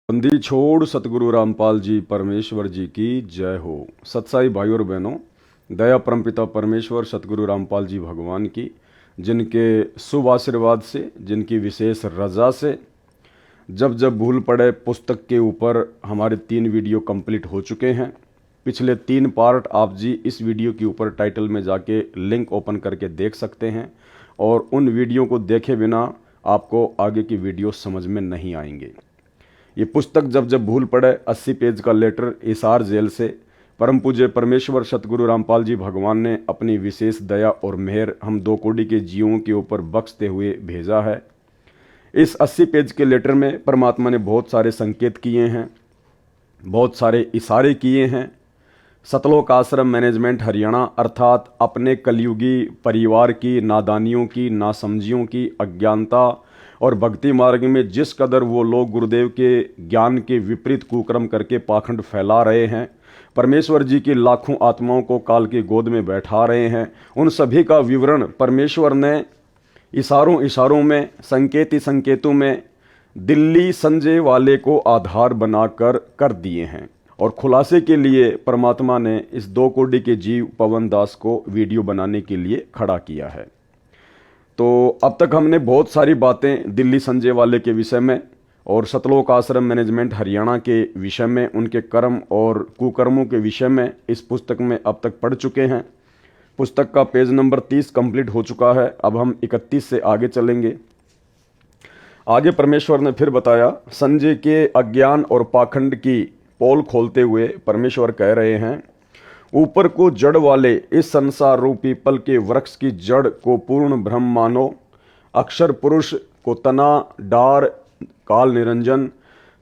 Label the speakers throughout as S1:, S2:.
S1: बंदी छोड़ सतगुरु रामपाल जी परमेश्वर जी की जय हो। सत्साई भाई और बहनों, दया परमपिता परमेश्वर सतगुरु रामपाल जी भगवान की, जिनके शुभ आशीर्वाद से, जिनकी विशेष रजा से जब जब भूल पड़े पुस्तक के ऊपर हमारे 3 वीडियो कंप्लीट हो चुके हैं। पिछले 3 पार्ट आप जी इस वीडियो के ऊपर टाइटल में जाके लिंक ओपन करके देख सकते हैं, और उन वीडियो को देखे बिना आपको आगे की वीडियो समझ में नहीं आएंगे। ये पुस्तक जब जब भूल पड़े 80 पेज का लेटर हिसार जेल से परम पूज्य परमेश्वर सतगुरु रामपाल जी भगवान ने अपनी विशेष दया और मेहर हम 2 कोटि के जीवों के ऊपर बख्शते हुए भेजा है। इस 80 पेज के लेटर में परमात्मा ने बहुत सारे संकेत किए हैं, बहुत सारे इशारे किए हैं। सतलोक आश्रम मैनेजमेंट हरियाणा अर्थात अपने कलयुगी परिवार की नादानियों की, नासमझियों की, अज्ञानता और भक्ति मार्ग में जिस कदर वो लोग गुरुदेव के ज्ञान के विपरीत कुकर्म करके पाखंड फैला रहे हैं, परमेश्वर जी की लाखों आत्माओं को काल की गोद में बैठा रहे हैं, उन सभी का विवरण परमेश्वर ने इशारों इशारों में, संकेती संकेतों में दिल्ली संजय वाले को आधार बनाकर कर दिए हैं। और खुलासे के लिए परमात्मा ने इस 2 कोटि के जीव पवन दास को वीडियो बनाने के लिए खड़ा किया है। तो अब तक हमने बहुत सारी बातें दिल्ली संजय वाले के विषय में और सतलोक आश्रम मैनेजमेंट हरियाणा के विषय में, उनके कर्म और कुकर्मों के विषय में इस पुस्तक में अब तक पढ़ चुके हैं। पुस्तक का पेज नंबर 30 कंप्लीट हो चुका है। अब हम 31 से आगे चलेंगे। आगे परमेश्वर ने फिर बताया, संजय के अज्ञान और पाखंड की पोल खोलते हुए परमेश्वर कह रहे हैं, ऊपर को जड़ वाले इस संसार रूपी पल के वृक्ष की जड़ को पूर्ण ब्रह्म मानो, अक्षर पुरुष को तना डार काल निरंजन,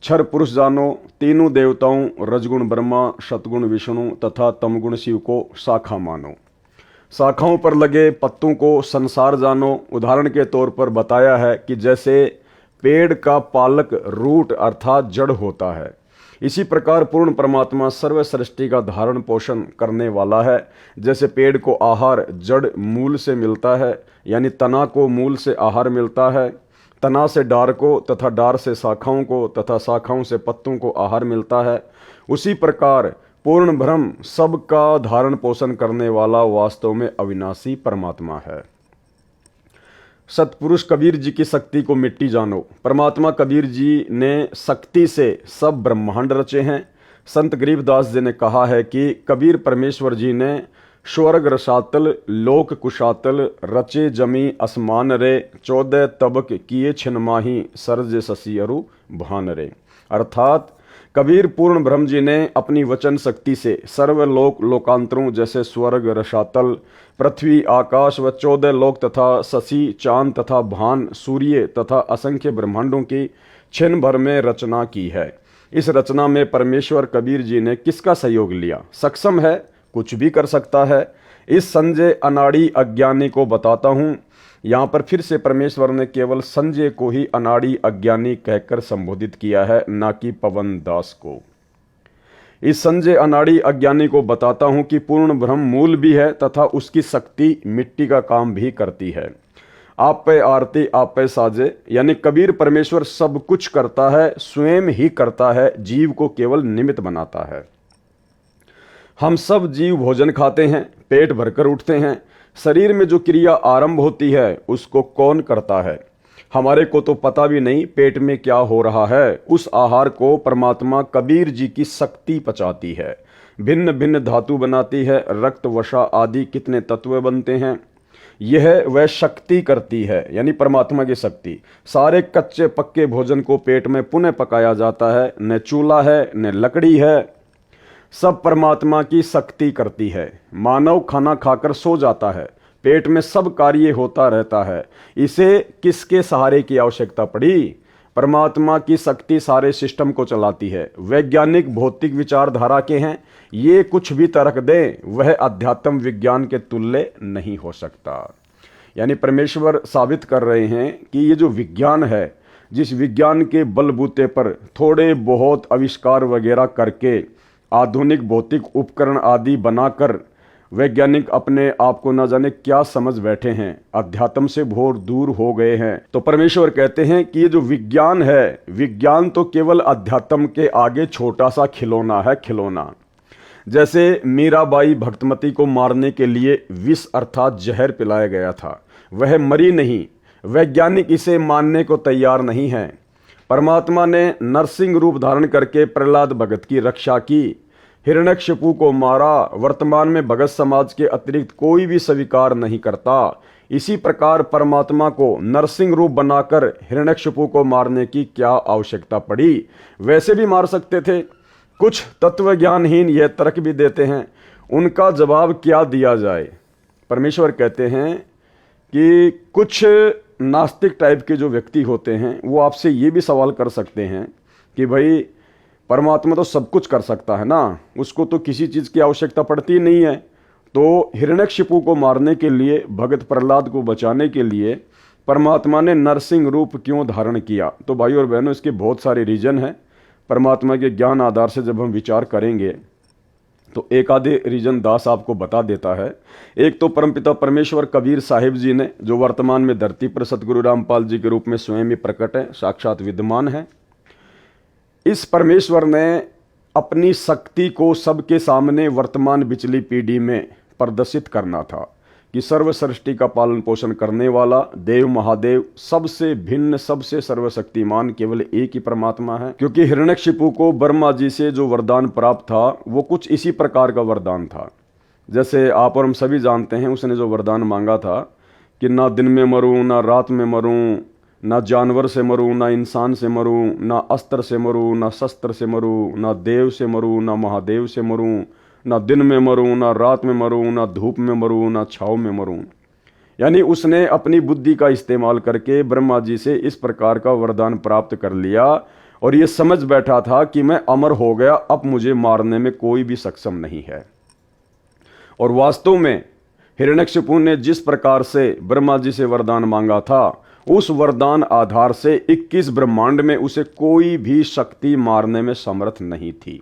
S1: क्षर पुरुष जानो, तीनों देवताओं रजगुण ब्रह्मा, सतगुण विष्णु तथा तमगुण शिव को शाखा मानो। शाखाओं पर लगे पत्तों को संसार जानो। उदाहरण के तौर पर बताया है कि जैसे पेड़ का पालक रूट अर्थात जड़ होता है, इसी प्रकार पूर्ण परमात्मा सर्व सृष्टि का धारण पोषण करने वाला है। जैसे पेड़ को आहार जड़ मूल से मिलता है, यानी तना को मूल से आहार मिलता है, तना से डार को तथा डार से शाखाओं को तथा शाखाओं से पत्तों को आहार मिलता है, उसी प्रकार पूर्ण ब्रह्म सबका धारण पोषण करने वाला वास्तव में अविनाशी परमात्मा है। सतपुरुष कबीर जी की शक्ति को मिट्टी जानो। परमात्मा कबीर जी ने शक्ति से सब ब्रह्मांड रचे हैं। संत गरीबदास जी ने कहा है कि कबीर परमेश्वर जी ने स्वर्ग रसातल लोक कुशातल रचे जमी असमान रे, 14 तबक किए छिन्माही सरज शशि अरु भान रे। अर्थात कबीर पूर्ण ब्रह्म जी ने अपनी वचन शक्ति से सर्वलोक लोकांतरों जैसे स्वर्ग रसातल पृथ्वी आकाश व 14 लोक तथा शशि चांद तथा भान सूर्य तथा असंख्य ब्रह्मांडों की क्षण भर में रचना की है। इस रचना में परमेश्वर कबीर जी ने किसका सहयोग लिया? सक्षम है, कुछ भी कर सकता है। इस संजय अनाड़ी अज्ञानी को बताता हूँ। यहाँ पर फिर से परमेश्वर ने केवल संजय को ही अनाड़ी अज्ञानी कहकर संबोधित किया है, ना कि पवन दास को। इस संजय अनाड़ी अज्ञानी को बताता हूँ कि पूर्ण ब्रह्म मूल भी है तथा उसकी शक्ति मिट्टी का काम भी करती है। आप पे आरती आप पे साजे, यानी कबीर परमेश्वर सब कुछ करता है, स्वयं ही करता है, जीव को केवल निमित्त बनाता है। हम सब जीव भोजन खाते हैं, पेट भरकर उठते हैं। शरीर में जो क्रिया आरंभ होती है उसको कौन करता है? हमारे को तो पता भी नहीं पेट में क्या हो रहा है। उस आहार को परमात्मा कबीर जी की शक्ति पचाती है, भिन्न भिन्न धातु बनाती है, रक्त वसा आदि कितने तत्व बनते हैं, यह वह शक्ति करती है, यानी परमात्मा की शक्ति। सारे कच्चे पक्के भोजन को पेट में पुनः पकाया जाता है, न चूल्हा है न लकड़ी है, सब परमात्मा की शक्ति करती है। मानव खाना खाकर सो जाता है, पेट में सब कार्य होता रहता है, इसे किसके सहारे की आवश्यकता पड़ी? परमात्मा की शक्ति सारे सिस्टम को चलाती है। वैज्ञानिक भौतिक विचारधारा के हैं, ये कुछ भी तर्क दें, वह अध्यात्म विज्ञान के तुल्य नहीं हो सकता। यानी परमेश्वर साबित कर रहे हैं कि ये जो विज्ञान है, जिस विज्ञान के बलबूते पर थोड़े बहुत आविष्कार वगैरह करके आधुनिक भौतिक उपकरण आदि बनाकर वैज्ञानिक अपने आप को न जाने क्या समझ बैठे हैं, अध्यात्म से घोर दूर हो गए हैं। तो परमेश्वर कहते हैं कि ये जो विज्ञान है, विज्ञान तो केवल अध्यात्म के आगे छोटा सा खिलौना है, खिलौना। जैसे मीराबाई भक्तमती को मारने के लिए विष अर्थात जहर पिलाया गया था, वह मरी नहीं। वैज्ञानिक इसे मानने को तैयार नहीं है। परमात्मा ने नरसिंह रूप धारण करके प्रहलाद भगत की रक्षा की, हिरण्यकशिपु को मारा। वर्तमान में भगत समाज के अतिरिक्त कोई भी स्वीकार नहीं करता। इसी प्रकार परमात्मा को नरसिंह रूप बनाकर हिरण्यकशिपु को मारने की क्या आवश्यकता पड़ी? वैसे भी मार सकते थे। कुछ तत्वज्ञानहीन यह तर्क भी देते हैं, उनका जवाब क्या दिया जाए? परमेश्वर कहते हैं कि कुछ नास्तिक टाइप के जो व्यक्ति होते हैं वो आपसे ये भी सवाल कर सकते हैं कि भाई परमात्मा तो सब कुछ कर सकता है ना, उसको तो किसी चीज़ की आवश्यकता पड़ती नहीं है, तो हिरण्यकशिपु को मारने के लिए, भगत प्रहलाद को बचाने के लिए परमात्मा ने नरसिंह रूप क्यों धारण किया? तो भाई और बहनों, इसके बहुत सारे रीजन हैं। परमात्मा के ज्ञान आधार से जब हम विचार करेंगे तो एक आधे रीजन दास आपको बता देता है। एक तो परमपिता परमेश्वर कबीर साहिब जी ने, जो वर्तमान में धरती पर सतगुरु रामपाल जी के रूप में स्वयं ही प्रकट है, साक्षात विद्यमान है। इस परमेश्वर ने अपनी शक्ति को सबके सामने वर्तमान पिछली पीढ़ी में प्रदर्शित करना था कि सर्व सृष्टि का पालन पोषण करने वाला देव महादेव, सबसे भिन्न, सबसे सर्वशक्तिमान केवल एक ही परमात्मा है। क्योंकि हिरण्यकशिपु को ब्रह्मा जी से जो वरदान प्राप्त था वो कुछ इसी प्रकार का वरदान था। जैसे आप और हम सभी जानते हैं, उसने जो वरदान मांगा था कि ना दिन में मरूं, ना रात में मरूं, ना जानवर से मरूं, ना इंसान से मरूं, ना अस्त्र से मरूं, ना शस्त्र से मरूं, ना देव से मरूं, ना महादेव से मरूं, ना दिन में मरूं, ना रात में मरूं, ना धूप में मरूं, ना छाव में मरूं। यानी उसने अपनी बुद्धि का इस्तेमाल करके ब्रह्मा जी से इस प्रकार का वरदान प्राप्त कर लिया और ये समझ बैठा था कि मैं अमर हो गया, अब मुझे मारने में कोई भी सक्षम नहीं है। और वास्तव में हिरण्यकशिपु ने जिस प्रकार से ब्रह्मा जी से वरदान मांगा था, उस वरदान आधार से 21 ब्रह्मांड में उसे कोई भी शक्ति मारने में समर्थ नहीं थी।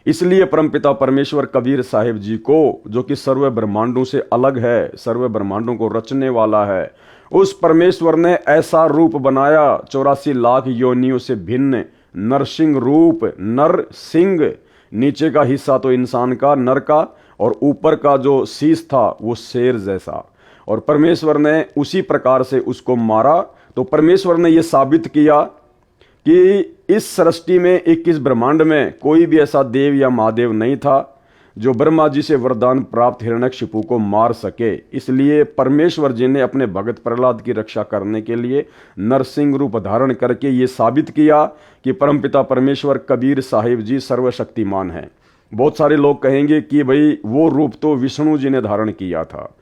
S1: इसलिए परमपिता परमेश्वर कबीर साहिब जी को, जो कि सर्व ब्रह्मांडों से अलग है, सर्व ब्रह्मांडों को रचने वाला है, उस परमेश्वर ने ऐसा रूप बनाया 84 लाख योनियों से भिन्न नरसिंह रूप। नर सिंह, नीचे का हिस्सा तो इंसान का, नर का, और ऊपर का जो शीश था वो शेर जैसा। और परमेश्वर ने उसी प्रकार से उसको मारा। तो परमेश्वर ने यह साबित किया कि इस सृष्टि में 21 ब्रह्मांड में कोई भी ऐसा देव या महादेव नहीं था जो ब्रह्मा जी से वरदान प्राप्त हिरण्यकशिपु को मार सके। इसलिए परमेश्वर जी ने अपने भगत प्रहलाद की रक्षा करने के लिए नरसिंह रूप धारण करके ये साबित किया कि परमपिता परमेश्वर कबीर साहिब जी सर्वशक्तिमान हैं। बहुत सारे लोग कहेंगे कि भाई वो रूप तो विष्णु जी ने धारण किया था।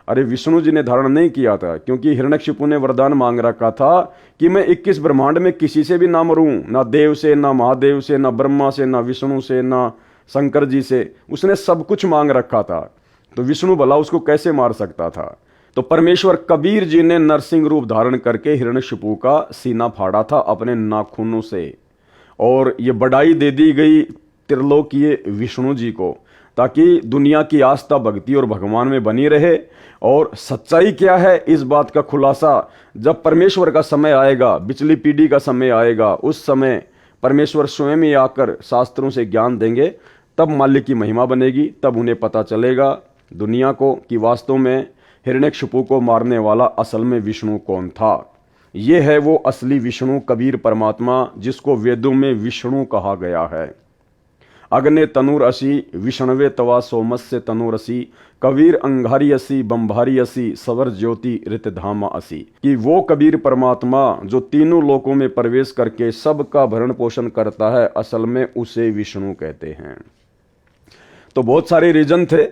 S1: अरे विष्णु जी ने धारण नहीं किया था, क्योंकि हिरण्यकशिपु ने वरदान मांग रखा था कि मैं 21 ब्रह्मांड में किसी से भी ना मरूं, ना देव से, ना महादेव से, ना ब्रह्मा से, ना विष्णु से, ना शंकर जी से। उसने सब कुछ मांग रखा था, तो विष्णु भला उसको कैसे मार सकता था? तो परमेश्वर कबीर जी ने नरसिंह रूप धारण करके हिरण्यकशिपु का सीना फाड़ा था अपने नाखूनों से, और ये बढ़ाई दे दी गई त्रिलोकीय विष्णु जी को, ताकि दुनिया की आस्था, भक्ति और भगवान में बनी रहे। और सच्चाई क्या है, इस बात का खुलासा जब परमेश्वर का समय आएगा, पिछली पीढ़ी का समय आएगा, उस समय परमेश्वर स्वयं ही आकर शास्त्रों से ज्ञान देंगे, तब मालिक की महिमा बनेगी। तब उन्हें पता चलेगा दुनिया को कि वास्तव में हिरण्यकशिपु को मारने वाला असल में विष्णु कौन था। ये है वो असली विष्णु, कबीर परमात्मा, जिसको वेदों में विष्णु कहा गया है। अग्ने तनुर असी, विष्णवे तवा सोमस्य तनुर असी, कबीर अंगारी असी, बंभारी असी, सवर ज्योति ऋतधामा असी। कि वो कबीर परमात्मा जो तीनों लोकों में प्रवेश करके सबका भरण पोषण करता है, असल में उसे विष्णु कहते हैं। तो बहुत सारे रीजन थे,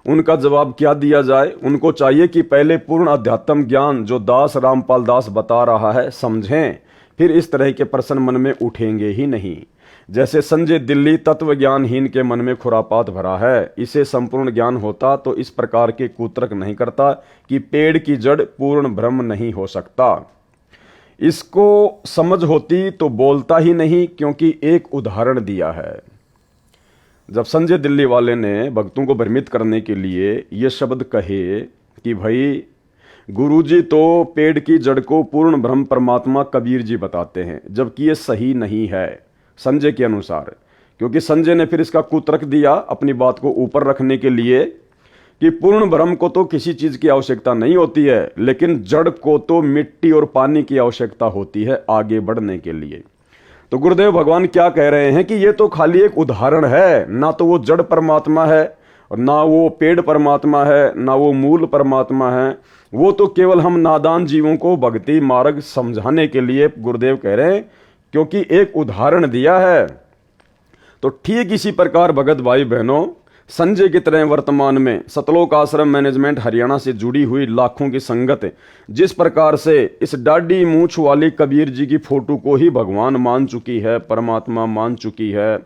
S1: उनका जवाब क्या दिया जाए? उनको चाहिए कि पहले पूर्ण अध्यात्म ज्ञान जो दास रामपाल दास बता रहा है समझें, फिर इस तरह के प्रश्न मन में उठेंगे ही नहीं। जैसे संजय दिल्ली तत्व ज्ञानहीन के मन में खुरापात भरा है, इसे संपूर्ण ज्ञान होता तो इस प्रकार के कुतर्क नहीं करता कि पेड़ की जड़ पूर्ण ब्रह्म नहीं हो सकता। इसको समझ होती तो बोलता ही नहीं, क्योंकि एक उदाहरण दिया है। जब संजय दिल्ली वाले ने भक्तों को भ्रमित करने के लिए ये शब्द कहे कि भाई गुरुजी तो पेड़ की जड़ को पूर्ण ब्रह्म परमात्मा कबीर जी बताते हैं, जबकि ये सही नहीं है संजय के अनुसार, क्योंकि संजय ने फिर इसका कुतर्क दिया अपनी बात को ऊपर रखने के लिए कि पूर्ण ब्रह्म को तो किसी चीज की आवश्यकता नहीं होती है, लेकिन जड़ को तो मिट्टी और पानी की आवश्यकता होती है आगे बढ़ने के लिए। तो गुरुदेव भगवान क्या कह रहे हैं कि ये तो खाली एक उदाहरण है, ना तो वो जड़ परमात्मा है और ना वो पेड़ परमात्मा है, ना वो मूल परमात्मा है। वो तो केवल हम नादान जीवों को भक्ति मार्ग समझाने के लिए गुरुदेव कह रहे हैं, क्योंकि एक उदाहरण दिया है। तो ठीक इसी प्रकार भगत भाई बहनों, संजय की तरह वर्तमान में सतलोक आश्रम मैनेजमेंट हरियाणा से जुड़ी हुई लाखों की संगत जिस प्रकार से इस डाढ़ी मूंछ वाली कबीर जी की फोटो को ही भगवान मान चुकी है, परमात्मा मान चुकी है,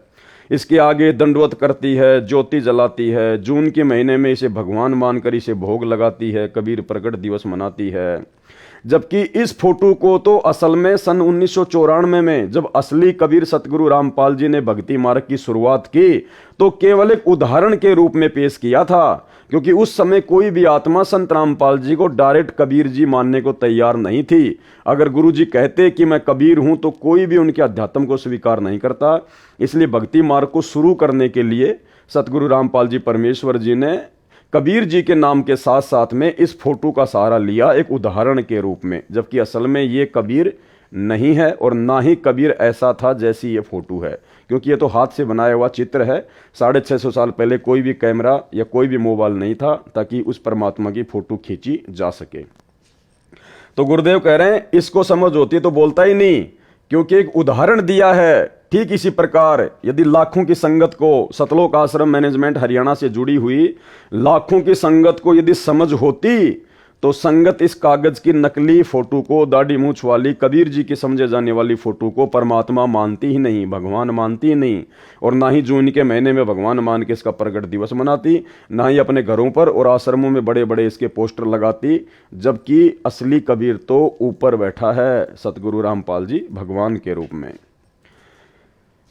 S1: इसके आगे दंडवत करती है, ज्योति जलाती है, जून के महीने में इसे भगवान मानकर इसे भोग लगाती है, कबीर प्रकट दिवस मनाती है। जबकि इस फोटो को तो असल में सन 1994 में जब असली कबीर सतगुरु रामपाल जी ने भक्ति मार्ग की शुरुआत की तो केवल एक उदाहरण के रूप में पेश किया था, क्योंकि उस समय कोई भी आत्मा संत रामपाल जी को डायरेक्ट कबीर जी मानने को तैयार नहीं थी। अगर गुरु जी कहते कि मैं कबीर हूं तो कोई भी उनके अध्यात्म को स्वीकार नहीं करता। इसलिए भक्ति मार्ग को शुरू करने के लिए सतगुरु रामपाल जी परमेश्वर जी ने कबीर जी के नाम के साथ साथ में इस फोटो का सहारा लिया एक उदाहरण के रूप में, जबकि असल में ये कबीर नहीं है और ना ही कबीर ऐसा था जैसी ये फोटो है, क्योंकि ये तो हाथ से बनाया हुआ चित्र है। 650 साल पहले कोई भी कैमरा या कोई भी मोबाइल नहीं था ताकि उस परमात्मा की फोटो खींची जा सके। तो गुरुदेव कह रहे हैं इसको समझ होती तो बोलता ही नहीं, क्योंकि एक उदाहरण दिया है। ठीक इसी प्रकार यदि लाखों की संगत को, सतलोक आश्रम मैनेजमेंट हरियाणा से जुड़ी हुई लाखों की संगत को यदि समझ होती तो संगत इस कागज की नकली फोटो को, दाढ़ी मूंछ वाली कबीर जी की समझे जाने वाली फोटो को परमात्मा मानती ही नहीं, भगवान मानती ही नहीं, और ना ही जून के महीने में भगवान मान के इसका प्रकट दिवस मनाती, ना ही अपने घरों पर और आश्रमों में बड़े बड़े इसके पोस्टर लगाती। जबकि असली कबीर तो ऊपर बैठा है सतगुरु रामपाल जी भगवान के रूप में।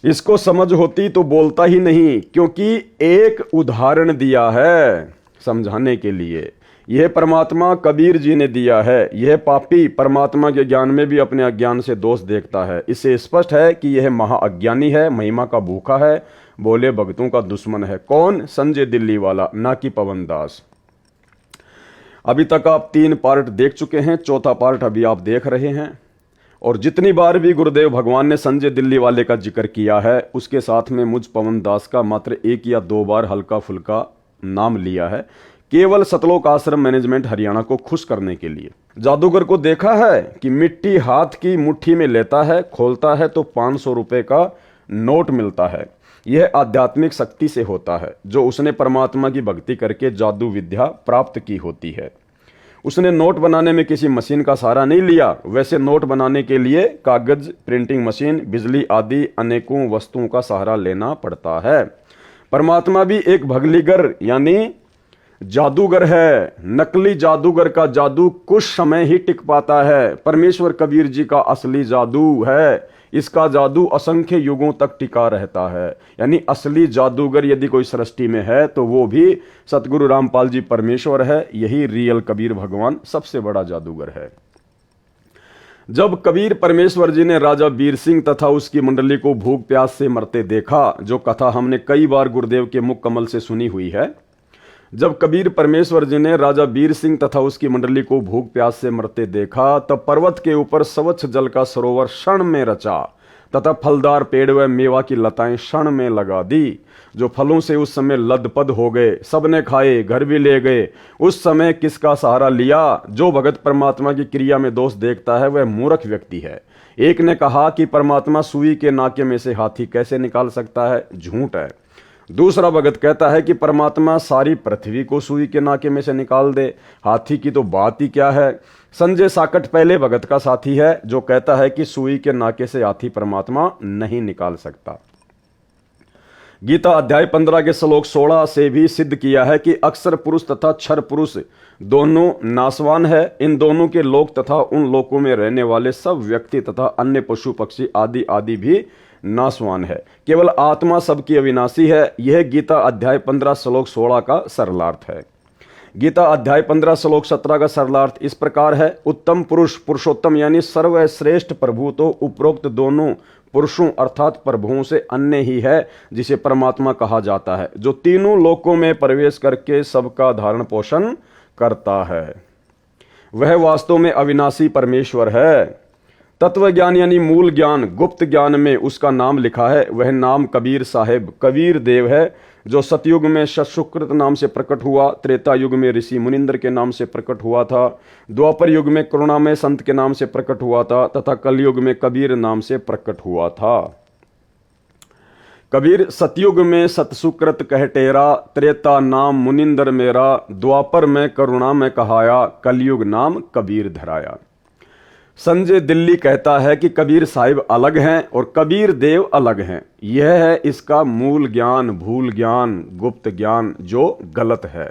S1: इसको समझ होती तो बोलता ही नहीं, क्योंकि एक उदाहरण दिया है समझाने के लिए। यह परमात्मा कबीर जी ने दिया है। यह पापी परमात्मा के ज्ञान में भी अपने अज्ञान से दोष देखता है। इससे स्पष्ट है कि यह महाअज्ञानी है, महिमा का भूखा है, बोले भक्तों का दुश्मन है। कौन? संजय दिल्ली वाला, ना कि पवन दास। अभी तक आप 3 पार्ट देख चुके हैं, चौथा पार्ट अभी आप देख रहे हैं। और जितनी बार भी गुरुदेव भगवान ने संजय दिल्ली वाले का जिक्र किया है उसके साथ में मुझ पवन दास का मात्र 1 या 2 बार हल्का फुल्का नाम लिया है, केवल सतलोक आश्रम मैनेजमेंट हरियाणा को खुश करने के लिए। जादूगर को देखा है कि मिट्टी हाथ की मुट्ठी में लेता है, खोलता है तो 500 रुपए का नोट मिलता है। यह आध्यात्मिक शक्ति से होता है जो उसने परमात्मा की भक्ति करके जादू विद्या प्राप्त की होती है। उसने नोट बनाने में किसी मशीन का सहारा नहीं लिया। वैसे नोट बनाने के लिए कागज, प्रिंटिंग मशीन, बिजली आदि अनेकों वस्तुओं का सहारा लेना पड़ता है। परमात्मा भी एक भगलीगर यानी जादूगर है। नकली जादूगर का जादू कुछ समय ही टिक पाता है। परमेश्वर कबीर जी का असली जादू है, इसका जादू असंख्य युगों तक टिका रहता है। यानी असली जादूगर यदि कोई सृष्टि में है तो वो भी सतगुरु रामपाल जी परमेश्वर है। यही रियल कबीर भगवान सबसे बड़ा जादूगर है। जब कबीर परमेश्वर जी ने राजा बीर सिंह तथा उसकी मंडली को भूख प्यास से मरते देखा, जो कथा हमने कई बार गुरुदेव के मुख कमल से सुनी हुई है, जब कबीर परमेश्वर जी ने राजा बीर सिंह तथा उसकी मंडली को भूख प्यास से मरते देखा, तब पर्वत के ऊपर स्वच्छ जल का सरोवर क्षण में रचा तथा फलदार पेड़ व मेवा की लताएं क्षण में लगा दी, जो फलों से उस समय लदपद हो गए। सबने खाए, घर भी ले गए। उस समय किसका सहारा लिया? जो भगत परमात्मा की क्रिया में दोष देखता है वह मूर्ख व्यक्ति है। एक ने कहा कि परमात्मा सुई के नाके में से हाथी कैसे निकाल सकता है? झूठ है। दूसरा भगत कहता है कि परमात्मा सारी पृथ्वी को सुई के नाके में से निकाल दे। हाथी की तो बात ही क्या है। संजय साकट पहले भगत का साथी है जो कहता है कि सुई के नाके से हाथी परमात्मा नहीं निकाल सकता। गीता अध्याय 15 के श्लोक 16 से भी सिद्ध किया है कि अक्षर पुरुष तथा क्षर पुरुष दोनों नाशवान है। इन दोनों के लोक तथा उन लोकों में रहने वाले सब व्यक्ति तथा अन्य पशु पक्षी आदि आदि भी नाशवान है, केवल आत्मा सबकी अविनाशी है। यह गीता अध्याय 15 श्लोक 16 का सरलार्थ है। गीता अध्याय 15 श्लोक 17 का सरलार्थ इस प्रकार है। उत्तम पुरुष, पुरुषोत्तम यानी सर्वश्रेष्ठ प्रभु तो उपरोक्त दोनों पुरुषों अर्थात प्रभुओं से अन्य ही है, जिसे परमात्मा कहा जाता है, जो तीनों लोकों में प्रवेश करके सबका धारण पोषण करता है। वह वास्तव में अविनाशी परमेश्वर है। तत्व ज्ञान यानी मूल ज्ञान, गुप्त ज्ञान में उसका नाम लिखा है। वह नाम कबीर साहेब, कबीर देव है, जो सतयुग में सतसुकृत नाम से प्रकट हुआ, त्रेता युग में ऋषि मुनिंद्र के नाम से प्रकट हुआ था, द्वापर युग में करुणामय संत के नाम से प्रकट हुआ था तथा कलयुग में कबीर नाम से प्रकट हुआ था। कबीर सतयुग में सतसुकृत कह टेरा, त्रेता नाम मुनिंदर मेरा, द्वापर में करुणा में कहाया, कलयुग नाम कबीर धराया। संजय दिल्ली कहता है कि कबीर साहिब अलग हैं और कबीर देव अलग हैं। यह है इसका मूल ज्ञान, भूल ज्ञान, गुप्त ज्ञान जो गलत है।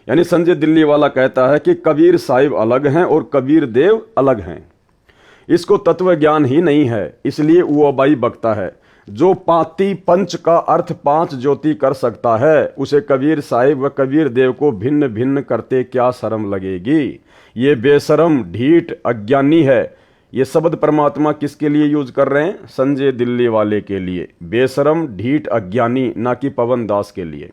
S1: यानी संजय दिल्ली वाला कहता है कि कबीर साहिब अलग हैं और कबीर देव अलग हैं। इसको तत्व ज्ञान ही नहीं है, इसलिए वो अबाई बकता है। जो पाती पंच का अर्थ पांच ज्योति कर सकता है, उसे कबीर साहिब व कबीर देव को भिन्न भिन्न करते क्या शर्म लगेगी। ये बेशरम, ढीठ, अज्ञानी है। ये शब्द परमात्मा किसके लिए यूज कर रहे हैं? संजय दिल्ली वाले के लिए। बेशरम, ढीठ, अज्ञानी, ना कि पवन दास के लिए।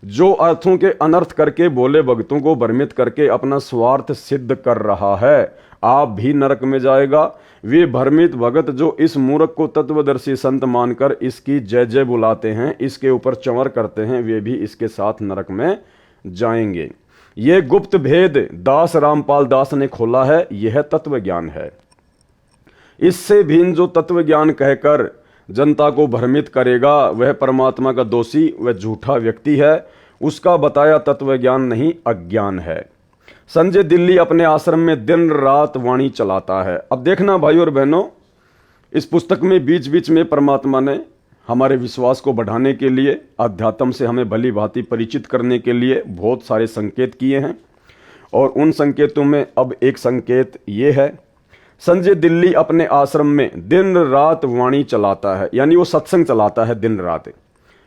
S1: जो अर्थों के अनर्थ करके बोले भक्तों को भ्रमित करके अपना स्वार्थ सिद्ध कर रहा है, आप भी नरक में जाएगा। वे भ्रमित भगत जो इस मूर्ख को तत्वदर्शी संत मानकर इसकी जय जय बुलाते हैं, इसके ऊपर चंवर करते हैं, वे भी इसके साथ नरक में जाएंगे। ये गुप्त भेद दास रामपाल दास ने खोला है, यह तत्व ज्ञान है। इससे भिन्न जो तत्व ज्ञान कहकर जनता को भ्रमित करेगा, वह परमात्मा का दोषी व झूठा व्यक्ति है। उसका बताया तत्व ज्ञान नहीं, अज्ञान है। संजय दिल्ली अपने आश्रम में दिन रात वाणी चलाता है। अब देखना भाई और बहनों, इस पुस्तक में बीच बीच में परमात्मा ने हमारे विश्वास को बढ़ाने के लिए, अध्यात्म से हमें भली भांति परिचित करने के लिए बहुत सारे संकेत किए हैं। और उन संकेतों में अब एक संकेत ये है, संजय दिल्ली अपने आश्रम में दिन रात वाणी चलाता है, यानी वो सत्संग चलाता है दिन रात।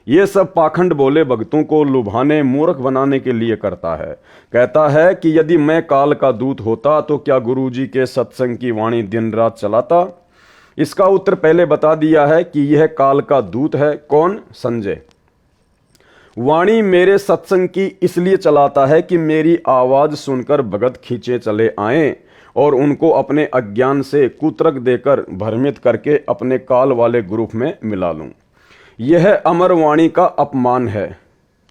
S1: ये सब पाखंड बोले भक्तों को लुभाने, मूर्ख बनाने के लिए करता है। कहता है कि यदि मैं काल का दूत होता तो क्या गुरुजी के सत्संग की वाणी दिन रात चलाता? इसका उत्तर पहले बता दिया है कि यह काल का दूत है। कौन? संजय। वाणी मेरे सत्संग की इसलिए चलाता है कि मेरी आवाज सुनकर भगत खींचे चले आएं और उनको अपने अज्ञान से कुतर्क देकर भ्रमित करके अपने काल वाले ग्रुप में मिला लूं। यह अमर वाणी का अपमान है।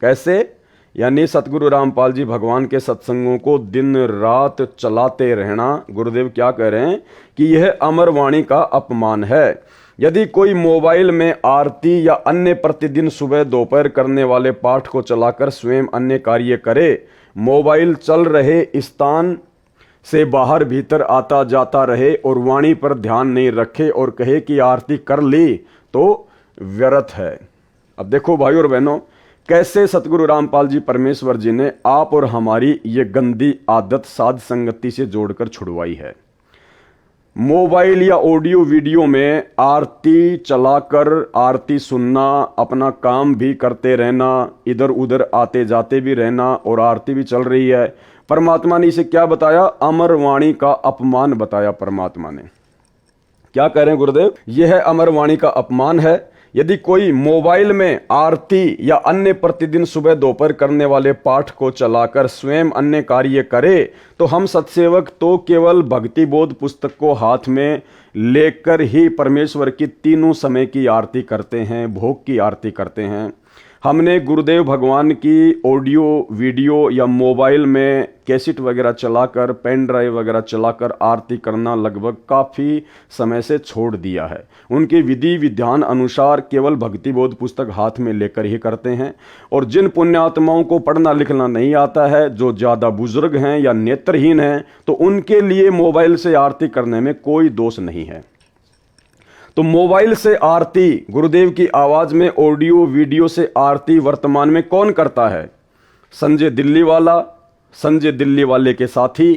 S1: कैसे? यानी सतगुरु रामपाल जी भगवान के सत्संगों को दिन रात चलाते रहना। गुरुदेव क्या कह रहे हैं कि यह अमर वाणी का अपमान है। यदि कोई मोबाइल में आरती या अन्य प्रतिदिन सुबह दोपहर करने वाले पाठ को चलाकर स्वयं अन्य कार्य करे, मोबाइल चल रहे स्थान से बाहर भीतर आता जाता रहे और वाणी पर ध्यान नहीं रखे और कहे कि आरती कर ली, तो व्यर्थ है। अब देखो भाई और बहनों, कैसे सतगुरु रामपाल जी परमेश्वर जी ने आप और हमारी ये गंदी आदत साध संगति से जोड़कर छुड़वाई है। मोबाइल या ऑडियो वीडियो में आरती चलाकर आरती सुनना, अपना काम भी करते रहना, इधर उधर आते जाते भी रहना और आरती भी चल रही है। परमात्मा ने इसे क्या बताया? अमर वाणी का अपमान बताया। परमात्मा ने क्या कह रहे हैं गुरुदेव? यह अमर वाणी का अपमान है। यदि कोई मोबाइल में आरती या अन्य प्रतिदिन सुबह दोपहर करने वाले पाठ को चलाकर स्वयं अन्य कार्य करे, तो हम सत्सेवक तो केवल भक्ति बोध पुस्तक को हाथ में लेकर ही परमेश्वर की तीनों समय की आरती करते हैं, भोग की आरती करते हैं। हमने गुरुदेव भगवान की ऑडियो वीडियो या मोबाइल में कैसेट वगैरह चलाकर, पेन ड्राइव वगैरह चलाकर आरती करना लगभग काफ़ी समय से छोड़ दिया है। उनके विधि विधान अनुसार केवल भक्ति बोध पुस्तक हाथ में लेकर ही करते हैं। और जिन पुण्यात्माओं को पढ़ना लिखना नहीं आता है, जो ज़्यादा बुजुर्ग हैं या नेत्रहीन हैं, तो उनके लिए मोबाइल से आरती करने में कोई दोष नहीं है। तो मोबाइल से आरती, गुरुदेव की आवाज में ऑडियो वीडियो से आरती वर्तमान में कौन करता है? संजय दिल्ली वाला, संजय दिल्ली वाले के साथी,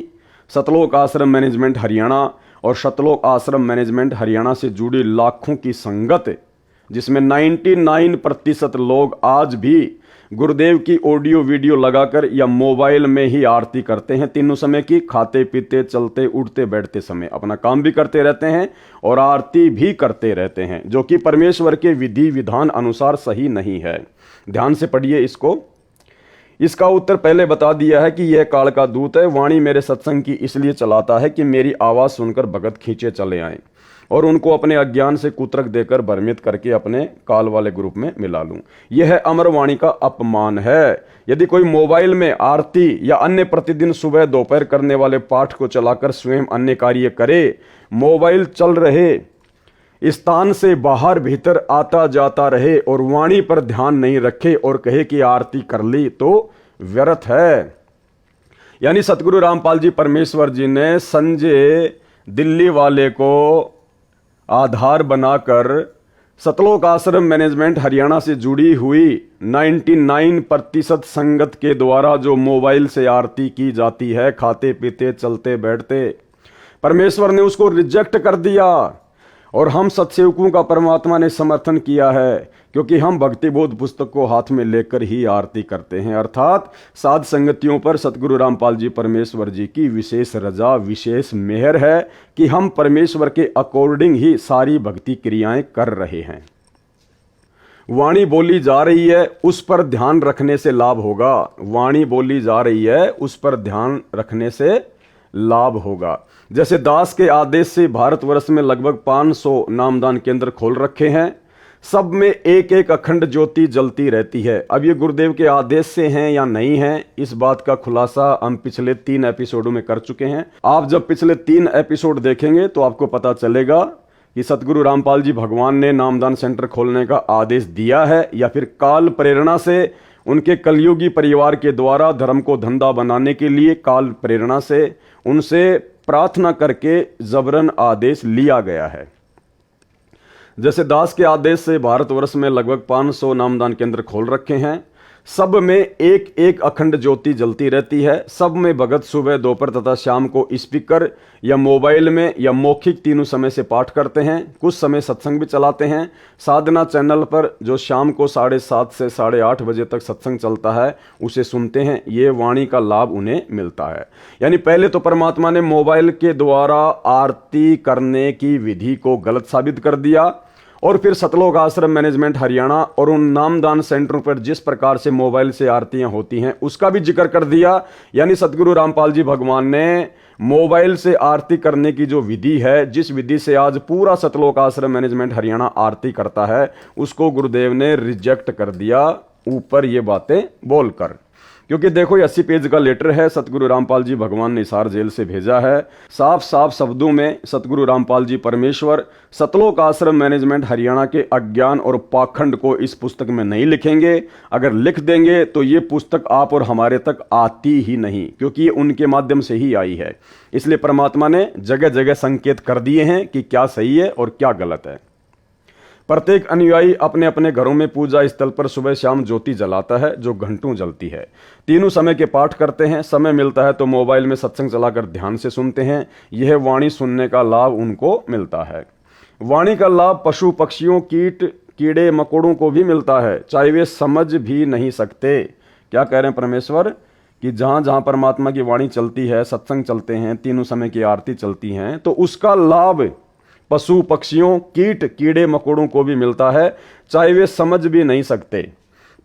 S1: सतलोक आश्रम मैनेजमेंट हरियाणा और सतलोक आश्रम मैनेजमेंट हरियाणा से जुड़ी लाखों की संगत, जिसमें 99% लोग आज भी गुरुदेव की ऑडियो वीडियो लगाकर या मोबाइल में ही आरती करते हैं। तीनों समय की, खाते पीते चलते उठते बैठते समय अपना काम भी करते रहते हैं और आरती भी करते रहते हैं, जो कि परमेश्वर के विधि विधान अनुसार सही नहीं है। ध्यान से पढ़िए इसको। इसका उत्तर पहले बता दिया है कि यह काल का दूत है। वाणी मेरे सत्संग की इसलिए चलाता है कि मेरी आवाज सुनकर भगत खींचे चले आए और उनको अपने अज्ञान से कुतरक देकर भ्रमित करके अपने काल वाले ग्रुप में मिला लूं। यह अमर वाणी का अपमान है। यदि कोई मोबाइल में आरती या अन्य प्रतिदिन सुबह दोपहर करने वाले पाठ को चलाकर स्वयं अन्य कार्य करे, मोबाइल चल रहे स्थान से बाहर भीतर आता जाता रहे और वाणी पर ध्यान नहीं रखे और कहे कि आरती कर ली, तो व्यर्थ है। यानी सतगुरु रामपाल जी परमेश्वर जी ने संजय दिल्ली वाले को आधार बनाकर सतलोक आश्रम मैनेजमेंट हरियाणा से जुड़ी हुई 99% संगत के द्वारा जो मोबाइल से आरती की जाती है, खाते पीते चलते बैठते, परमेश्वर ने उसको रिजेक्ट कर दिया और हम सत्सेवकों का परमात्मा ने समर्थन किया है, क्योंकि हम भक्ति बोध पुस्तक को हाथ में लेकर ही आरती करते हैं। अर्थात साध संगतियों पर सतगुरु रामपाल जी परमेश्वर जी की विशेष रजा, विशेष मेहर है कि हम परमेश्वर के अकॉर्डिंग ही सारी भक्ति क्रियाएं कर रहे हैं। वाणी बोली जा रही है, उस पर ध्यान रखने से लाभ होगा। वाणी बोली जा रही है, उस पर ध्यान रखने से लाभ होगा। जैसे दास के आदेश से भारतवर्ष में लगभग 500 नामदान केंद्र खोल रखे हैं, सब में एक एक अखंड ज्योति जलती रहती है। अब ये गुरुदेव के आदेश से हैं या नहीं हैं, इस बात का खुलासा हम पिछले 3 एपिसोडों में कर चुके हैं। आप जब पिछले 3 एपिसोड देखेंगे तो आपको पता चलेगा कि सतगुरु रामपाल जी भगवान ने नामदान सेंटर खोलने का आदेश दिया है या फिर काल प्रेरणा से उनके कलयुगी परिवार के द्वारा धर्म को धंधा बनाने के लिए काल प्रेरणा से उनसे प्रार्थना करके जबरन आदेश लिया गया है। जैसे दास के आदेश से भारतवर्ष में लगभग 500 नामदान केंद्र खोल रखे हैं, सब में एक एक अखंड ज्योति जलती रहती है। सब में भगत सुबह दोपहर तथा शाम को स्पीकर या मोबाइल में या मौखिक तीनों समय से पाठ करते हैं। कुछ समय सत्संग भी चलाते हैं। साधना चैनल पर जो शाम को 7:30 से 8:30 बजे तक सत्संग चलता है, उसे सुनते हैं। ये वाणी का लाभ उन्हें मिलता है। यानी पहले तो परमात्मा ने मोबाइल के द्वारा आरती करने की विधि को गलत साबित कर दिया और फिर सतलोक आश्रम मैनेजमेंट हरियाणा और उन नामदान सेंटरों पर जिस प्रकार से मोबाइल से आरतियां होती हैं उसका भी जिक्र कर दिया। यानी सतगुरु रामपाल जी भगवान ने मोबाइल से आरती करने की जो विधि है, जिस विधि से आज पूरा सतलोक आश्रम मैनेजमेंट हरियाणा आरती करता है, उसको गुरुदेव ने रिजेक्ट कर दिया ऊपर ये बातें बोलकर। क्योंकि देखो ये 80 पेज का लेटर है, सतगुरु रामपाल जी भगवान ने हिसार जेल से भेजा है। साफ साफ शब्दों में सतगुरु रामपाल जी परमेश्वर सतलोक आश्रम मैनेजमेंट हरियाणा के अज्ञान और पाखंड को इस पुस्तक में नहीं लिखेंगे। अगर लिख देंगे तो ये पुस्तक आप और हमारे तक आती ही नहीं, क्योंकि ये उनके माध्यम से ही आई है। इसलिए परमात्मा ने जगह जगह संकेत कर दिए हैं कि क्या सही है और क्या गलत है। प्रत्येक अनुयायी अपने अपने घरों में पूजा स्थल पर सुबह शाम ज्योति जलाता है, जो घंटों जलती है। तीनों समय के पाठ करते हैं। समय मिलता है तो मोबाइल में सत्संग चलाकर ध्यान से सुनते हैं। यह वाणी सुनने का लाभ उनको मिलता है। वाणी का लाभ पशु पक्षियों, कीट कीड़े मकोड़ों को भी मिलता है, चाहे वे समझ भी नहीं सकते। क्या कह रहे हैं परमेश्वर कि जहां जहां परमात्मा की वाणी चलती है, सत्संग चलते हैं, तीनों समय की आरती चलती हैं, तो उसका लाभ पशु पक्षियों, कीट कीड़े मकोड़ों को भी मिलता है, चाहे वे समझ भी नहीं सकते।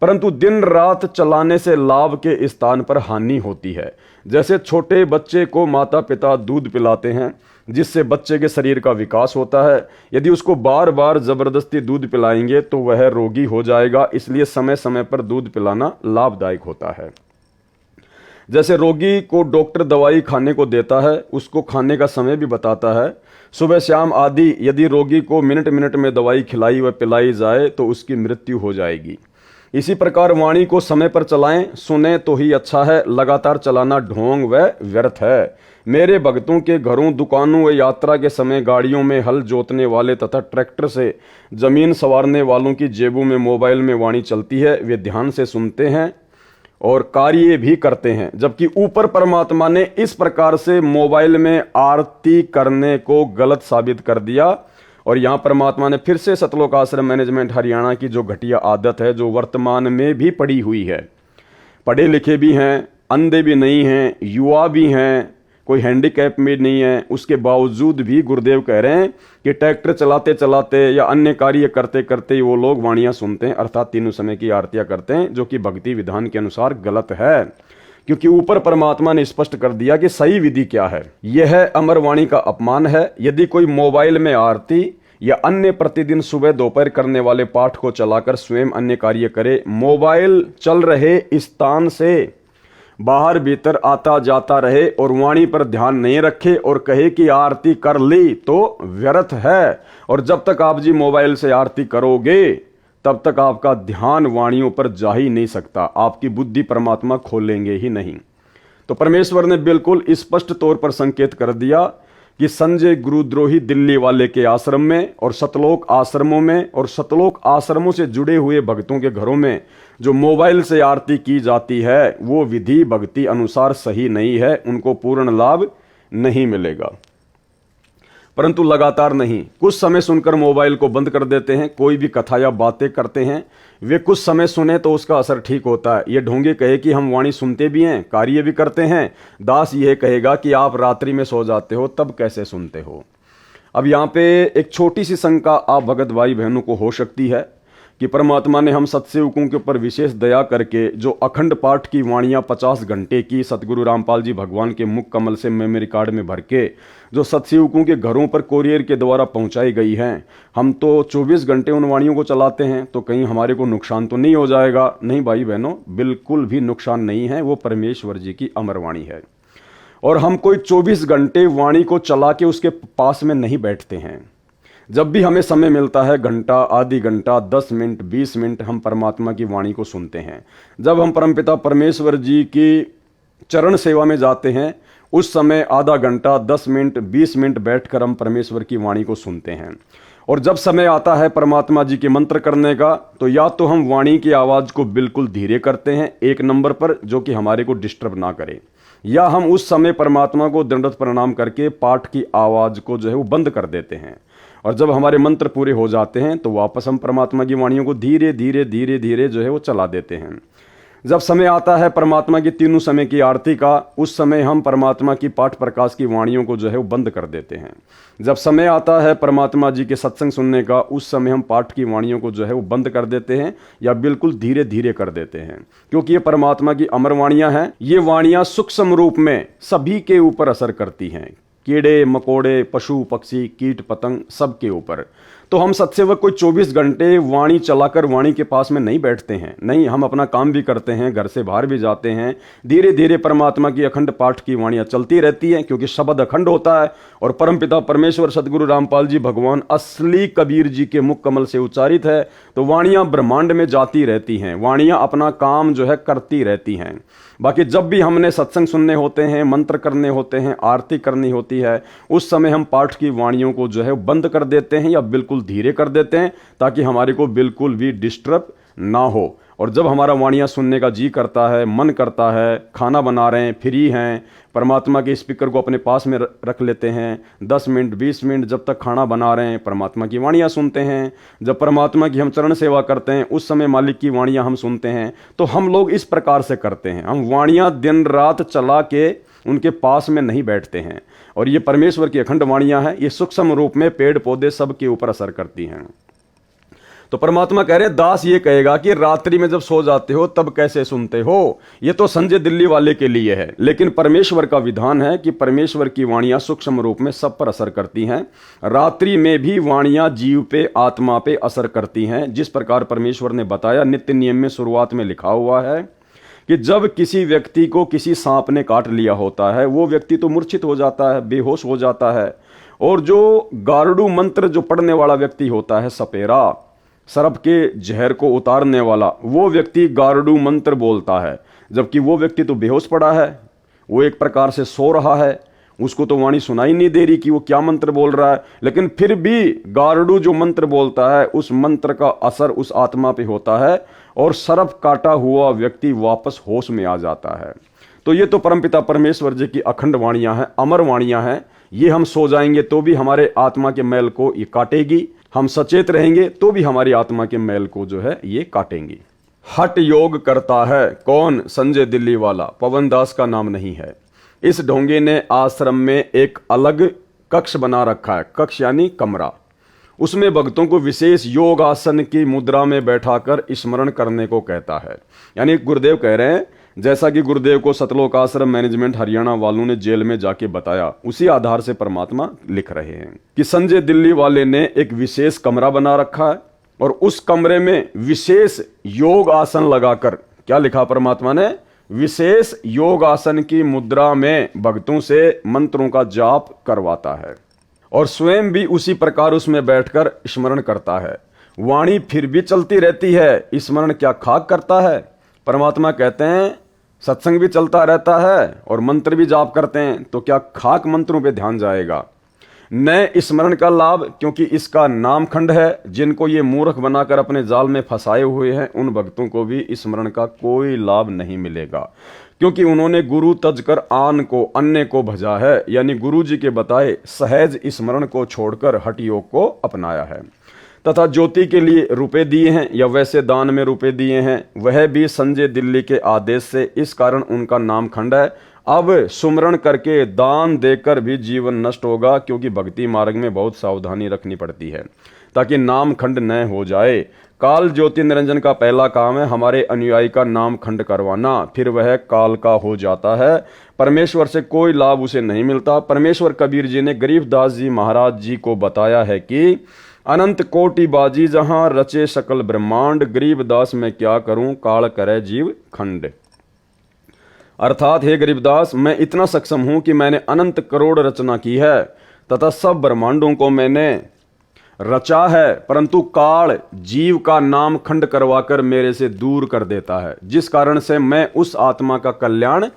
S1: परंतु दिन रात चलाने से लाभ के स्थान पर हानि होती है। जैसे छोटे बच्चे को माता पिता दूध पिलाते हैं, जिससे बच्चे के शरीर का विकास होता है। यदि उसको बार बार जबरदस्ती दूध पिलाएंगे तो वह रोगी हो जाएगा। इसलिए समय समय पर दूध पिलाना लाभदायक होता है। जैसे रोगी को डॉक्टर दवाई खाने को देता है, उसको खाने का समय भी बताता है, सुबह शाम आदि। यदि रोगी को मिनट मिनट में दवाई खिलाई व पिलाई जाए तो उसकी मृत्यु हो जाएगी। इसी प्रकार वाणी को समय पर चलाएं, सुने तो ही अच्छा है। लगातार चलाना ढोंग व व्यर्थ है। मेरे भक्तों के घरों, दुकानों व यात्रा के समय गाड़ियों में हल जोतने वाले तथा ट्रैक्टर से जमीन संवारने वालों की जेबों में मोबाइल में वाणी चलती है। वे ध्यान से सुनते हैं और कार्य भी करते हैं। जबकि ऊपर परमात्मा ने इस प्रकार से मोबाइल में आरती करने को गलत साबित कर दिया। और यहां परमात्मा ने फिर से सतलोक आश्रम मैनेजमेंट हरियाणा की जो घटिया आदत है, जो वर्तमान में भी पड़ी हुई है, पढ़े लिखे भी हैं, अंधे भी नहीं हैं, युवा भी हैं, कोई हैंडीकैप में नहीं है, उसके बावजूद भी गुरुदेव कह रहे हैं कि ट्रैक्टर चलाते चलाते या अन्य कार्य करते करते वो लोग वाणियां सुनते हैं, अर्थात तीनों समय की आरतियां करते हैं, जो कि भक्ति विधान के अनुसार गलत है। क्योंकि ऊपर परमात्मा ने स्पष्ट कर दिया कि सही विधि क्या है। यह अमर वाणी का अपमान है। यदि कोई मोबाइल में आरती या अन्य प्रतिदिन सुबह दोपहर करने वाले पाठ को चलाकर स्वयं अन्य कार्य करे, मोबाइल चल रहे स्थान से बाहर भीतर आता जाता रहे और वाणी पर ध्यान नहीं रखे और कहे कि आरती कर ली, तो व्यर्थ है। और जब तक आप जी मोबाइल से आरती करोगे तब तक आपका ध्यान वाणियों पर जा ही नहीं सकता, आपकी बुद्धि परमात्मा खोलेंगे ही नहीं। तो परमेश्वर ने बिल्कुल स्पष्ट तौर पर संकेत कर दिया कि संजय गुरुद्रोही दिल्ली वाले के आश्रम में और सतलोक आश्रमों में और सतलोक आश्रमों से जुड़े हुए भक्तों के घरों में जो मोबाइल से आरती की जाती है, वो विधि भक्ति अनुसार सही नहीं है, उनको पूर्ण लाभ नहीं मिलेगा। परंतु लगातार नहीं, कुछ समय सुनकर मोबाइल को बंद कर देते हैं। कोई भी कथा या बातें करते हैं, वे कुछ समय सुने तो उसका असर ठीक होता है। ये ढोंगे कहे कि हम वाणी सुनते भी हैं, कार्य भी करते हैं। दास यह कहेगा कि आप रात्रि में सो जाते हो, तब कैसे सुनते हो। अब यहाँ पे एक छोटी सी शंका आप भगत भाई बहनों को हो सकती है कि परमात्मा ने हम सत्सेवकों के ऊपर विशेष दया करके जो अखंड पाठ की वाणियाँ 50 घंटे की सतगुरु रामपाल जी भगवान के मुख कमल से मेमोरी कार्ड में भर के जो सत्सेवकों के घरों पर कोरियर के द्वारा पहुंचाई गई हैं, हम तो 24 घंटे उन वाणियों को चलाते हैं, तो कहीं हमारे को नुकसान तो नहीं हो जाएगा। नहीं भाई बहनों, बिल्कुल भी नुकसान नहीं है। वो परमेश्वर जी की अमर वाणी है और हम कोई 24 घंटे वाणी को चला के उसके पास में नहीं बैठते हैं। जब भी हमें समय मिलता है, घंटा, आधी घंटा, 10 मिनट, 20 मिनट, हम परमात्मा की वाणी को सुनते हैं। जब हम परमपिता परमेश्वर जी की चरण सेवा में जाते हैं, उस समय आधा घंटा, 10 मिनट, 20 मिनट बैठकर हम परमेश्वर की वाणी को सुनते हैं। और जब समय आता है परमात्मा जी के मंत्र करने का, तो या तो हम वाणी की आवाज़ को बिल्कुल धीरे करते हैं एक नंबर पर, जो कि हमारे को डिस्टर्ब ना करे, या हम उस समय परमात्मा को दंडवत प्रणाम करके पाठ की आवाज़ को जो है वो बंद कर देते हैं। और जब हमारे मंत्र पूरे हो जाते हैं तो वापस हम परमात्मा की वाणियों को धीरे धीरे धीरे धीरे जो है वो चला देते हैं। जब समय आता है परमात्मा की तीनों समय की आरती का, उस समय हम परमात्मा की पाठ प्रकाश की वाणियों को जो है वो बंद कर देते हैं। जब समय आता है परमात्मा जी के सत्संग सुनने का, उस समय हम पाठ की वाणियों को जो है वो बंद कर देते हैं या बिल्कुल धीरे धीरे कर देते हैं, क्योंकि ये परमात्मा की अमर वाणियाँ हैं। ये वाणियाँ सूक्ष्म रूप में सभी के ऊपर असर करती हैं, कीड़े मकोड़े, पशु पक्षी, कीट पतंग, सबके ऊपर। तो हम सत्सेवक कोई 24 घंटे वाणी चलाकर वाणी के पास में नहीं बैठते हैं। नहीं, हम अपना काम भी करते हैं, घर से बाहर भी जाते हैं। धीरे धीरे परमात्मा की अखंड पाठ की वाणियाँ चलती रहती हैं, क्योंकि शब्द अखंड होता है और परमपिता परमेश्वर सदगुरु रामपाल जी भगवान असली कबीर जी के मुख कमल से उच्चारित है। तो वाणियाँ ब्रह्मांड में जाती रहती हैं, वाणियाँ अपना काम जो है करती रहती हैं। बाकी जब भी हमने सत्संग सुनने होते हैं, मंत्र करने होते हैं, आरती करनी होती है, उस समय हम पाठ की वाणियों को जो है बंद कर देते हैं या बिल्कुल धीरे कर देते हैं, ताकि हमारे को बिल्कुल भी डिस्टर्ब ना हो। और जब हमारा वाणियाँ सुनने का जी करता है, मन करता है, खाना बना रहे हैं, फ्री हैं, परमात्मा के स्पीकर को अपने पास में रख लेते हैं, 10 मिनट 20 मिनट जब तक खाना बना रहे हैं परमात्मा की वाणियाँ सुनते हैं। जब परमात्मा की हम चरण सेवा करते हैं, उस समय मालिक की वाणियाँ हम सुनते हैं। तो हम लोग इस प्रकार से करते हैं, हम वाणियाँ दिन रात चला के उनके पास में नहीं बैठते हैं। और ये परमेश्वर की अखंड वाणियाँ हैं, ये सूक्ष्म रूप में पेड़ पौधे सब के ऊपर असर करती हैं। तो परमात्मा कह रहे दास ये कहेगा कि रात्रि में जब सो जाते हो तब कैसे सुनते हो। ये तो संजय दिल्ली वाले के लिए है, लेकिन परमेश्वर का विधान है कि परमेश्वर की वाणियाँ सूक्ष्म रूप में सब पर असर करती हैं। रात्रि में भी वाणियाँ जीव पे, आत्मा पे असर करती हैं। जिस प्रकार परमेश्वर ने बताया, नित्य नियम में शुरुआत में लिखा हुआ है कि जब किसी व्यक्ति को किसी सांप ने काट लिया होता है, वो व्यक्ति तो मूर्छित हो जाता है, बेहोश हो जाता है। और जो गारुड़ मंत्र जो पढ़ने वाला व्यक्ति होता है, सपेरा, सर्प के जहर को उतारने वाला, वो व्यक्ति गारुड़ मंत्र बोलता है, जबकि वो व्यक्ति तो बेहोश पड़ा है, वो एक प्रकार से सो रहा है। उसको तो वाणी सुनाई नहीं दे रही कि वो क्या मंत्र बोल रहा है, लेकिन फिर भी गारुड़ जो मंत्र बोलता है उस मंत्र का असर उस आत्मा पे होता है और सर्प काटा हुआ व्यक्ति वापस होश में आ जाता है। तो ये तो परमपिता परमेश्वर जी की अखंड वाणियां हैं, अमर वाणियां हैं। ये हम सो जाएंगे तो भी हमारे आत्मा के मैल को ये काटेगी, हम सचेत रहेंगे तो भी हमारी आत्मा के मैल को जो है ये काटेंगी। हठ योग करता है कौन? संजय दिल्ली वाला, पवन दास का नाम नहीं है। इस ढोंगे ने आश्रम में एक अलग कक्ष बना रखा है, कक्ष यानी कमरा। उसमें भक्तों को विशेष योग आसन की मुद्रा में बैठाकर स्मरण करने को कहता है। यानी गुरुदेव कह रहे हैं, जैसा कि गुरुदेव को सतलोक आश्रम मैनेजमेंट हरियाणा वालों ने जेल में जाके बताया, उसी आधार से परमात्मा लिख रहे हैं कि संजय दिल्ली वाले ने एक विशेष कमरा बना रखा है और उस कमरे में विशेष योग आसन लगाकर, क्या लिखा परमात्मा ने? विशेष योग आसन की मुद्रा में भक्तों से मंत्रों का जाप करवाता है और स्वयं भी उसी प्रकार उसमें बैठकर स्मरण करता है। वाणी फिर भी चलती रहती है, स्मरण क्या खाक करता है? परमात्मा कहते हैं सत्संग भी चलता रहता है और मंत्र भी जाप करते हैं, तो क्या खाक मंत्रों पे ध्यान जाएगा? न स्मरण का लाभ, क्योंकि इसका नाम खंड है। जिनको ये मूर्ख बनाकर अपने जाल में फंसाए हुए हैं उन भक्तों को भी स्मरण का कोई लाभ नहीं मिलेगा, क्योंकि उन्होंने गुरु तज कर आन को अन्य को भजा है, यानी गुरु जी के बताए सहज स्मरण को छोड़कर हठ योग को अपनाया है। तथा ज्योति के लिए रुपए दिए हैं या वैसे दान में रुपए दिए हैं, वह भी संजय दिल्ली के आदेश से, इस कारण उनका नाम खंड है। अब सुमरण करके दान देकर भी जीवन नष्ट होगा, क्योंकि भक्ति मार्ग में बहुत सावधानी रखनी पड़ती है ताकि नाम खंड न हो जाए। काल ज्योति निरंजन का पहला काम है हमारे अनुयायी का नाम खंड करवाना, फिर वह काल का हो जाता है। परमेश्वर से कोई लाभ उसे नहीं मिलता। परमेश्वर कबीर जी ने गरीबदास जी महाराज जी को बताया है कि अनंत कोटि बाजी जहां रचे सकल ब्रह्मांड, गरीबदास मैं क्या करूं काल करे जीव खंड। अर्थात हे गरीबदास, मैं इतना सक्षम हूं कि मैंने अनंत करोड़ रचना की है तथा सब ब्रह्मांडों को मैंने रचा है, परंतु काल जीव का नाम खंड करवाकर मेरे से दूर कर देता है, जिस कारण से मैं उस आत्मा का कल्याण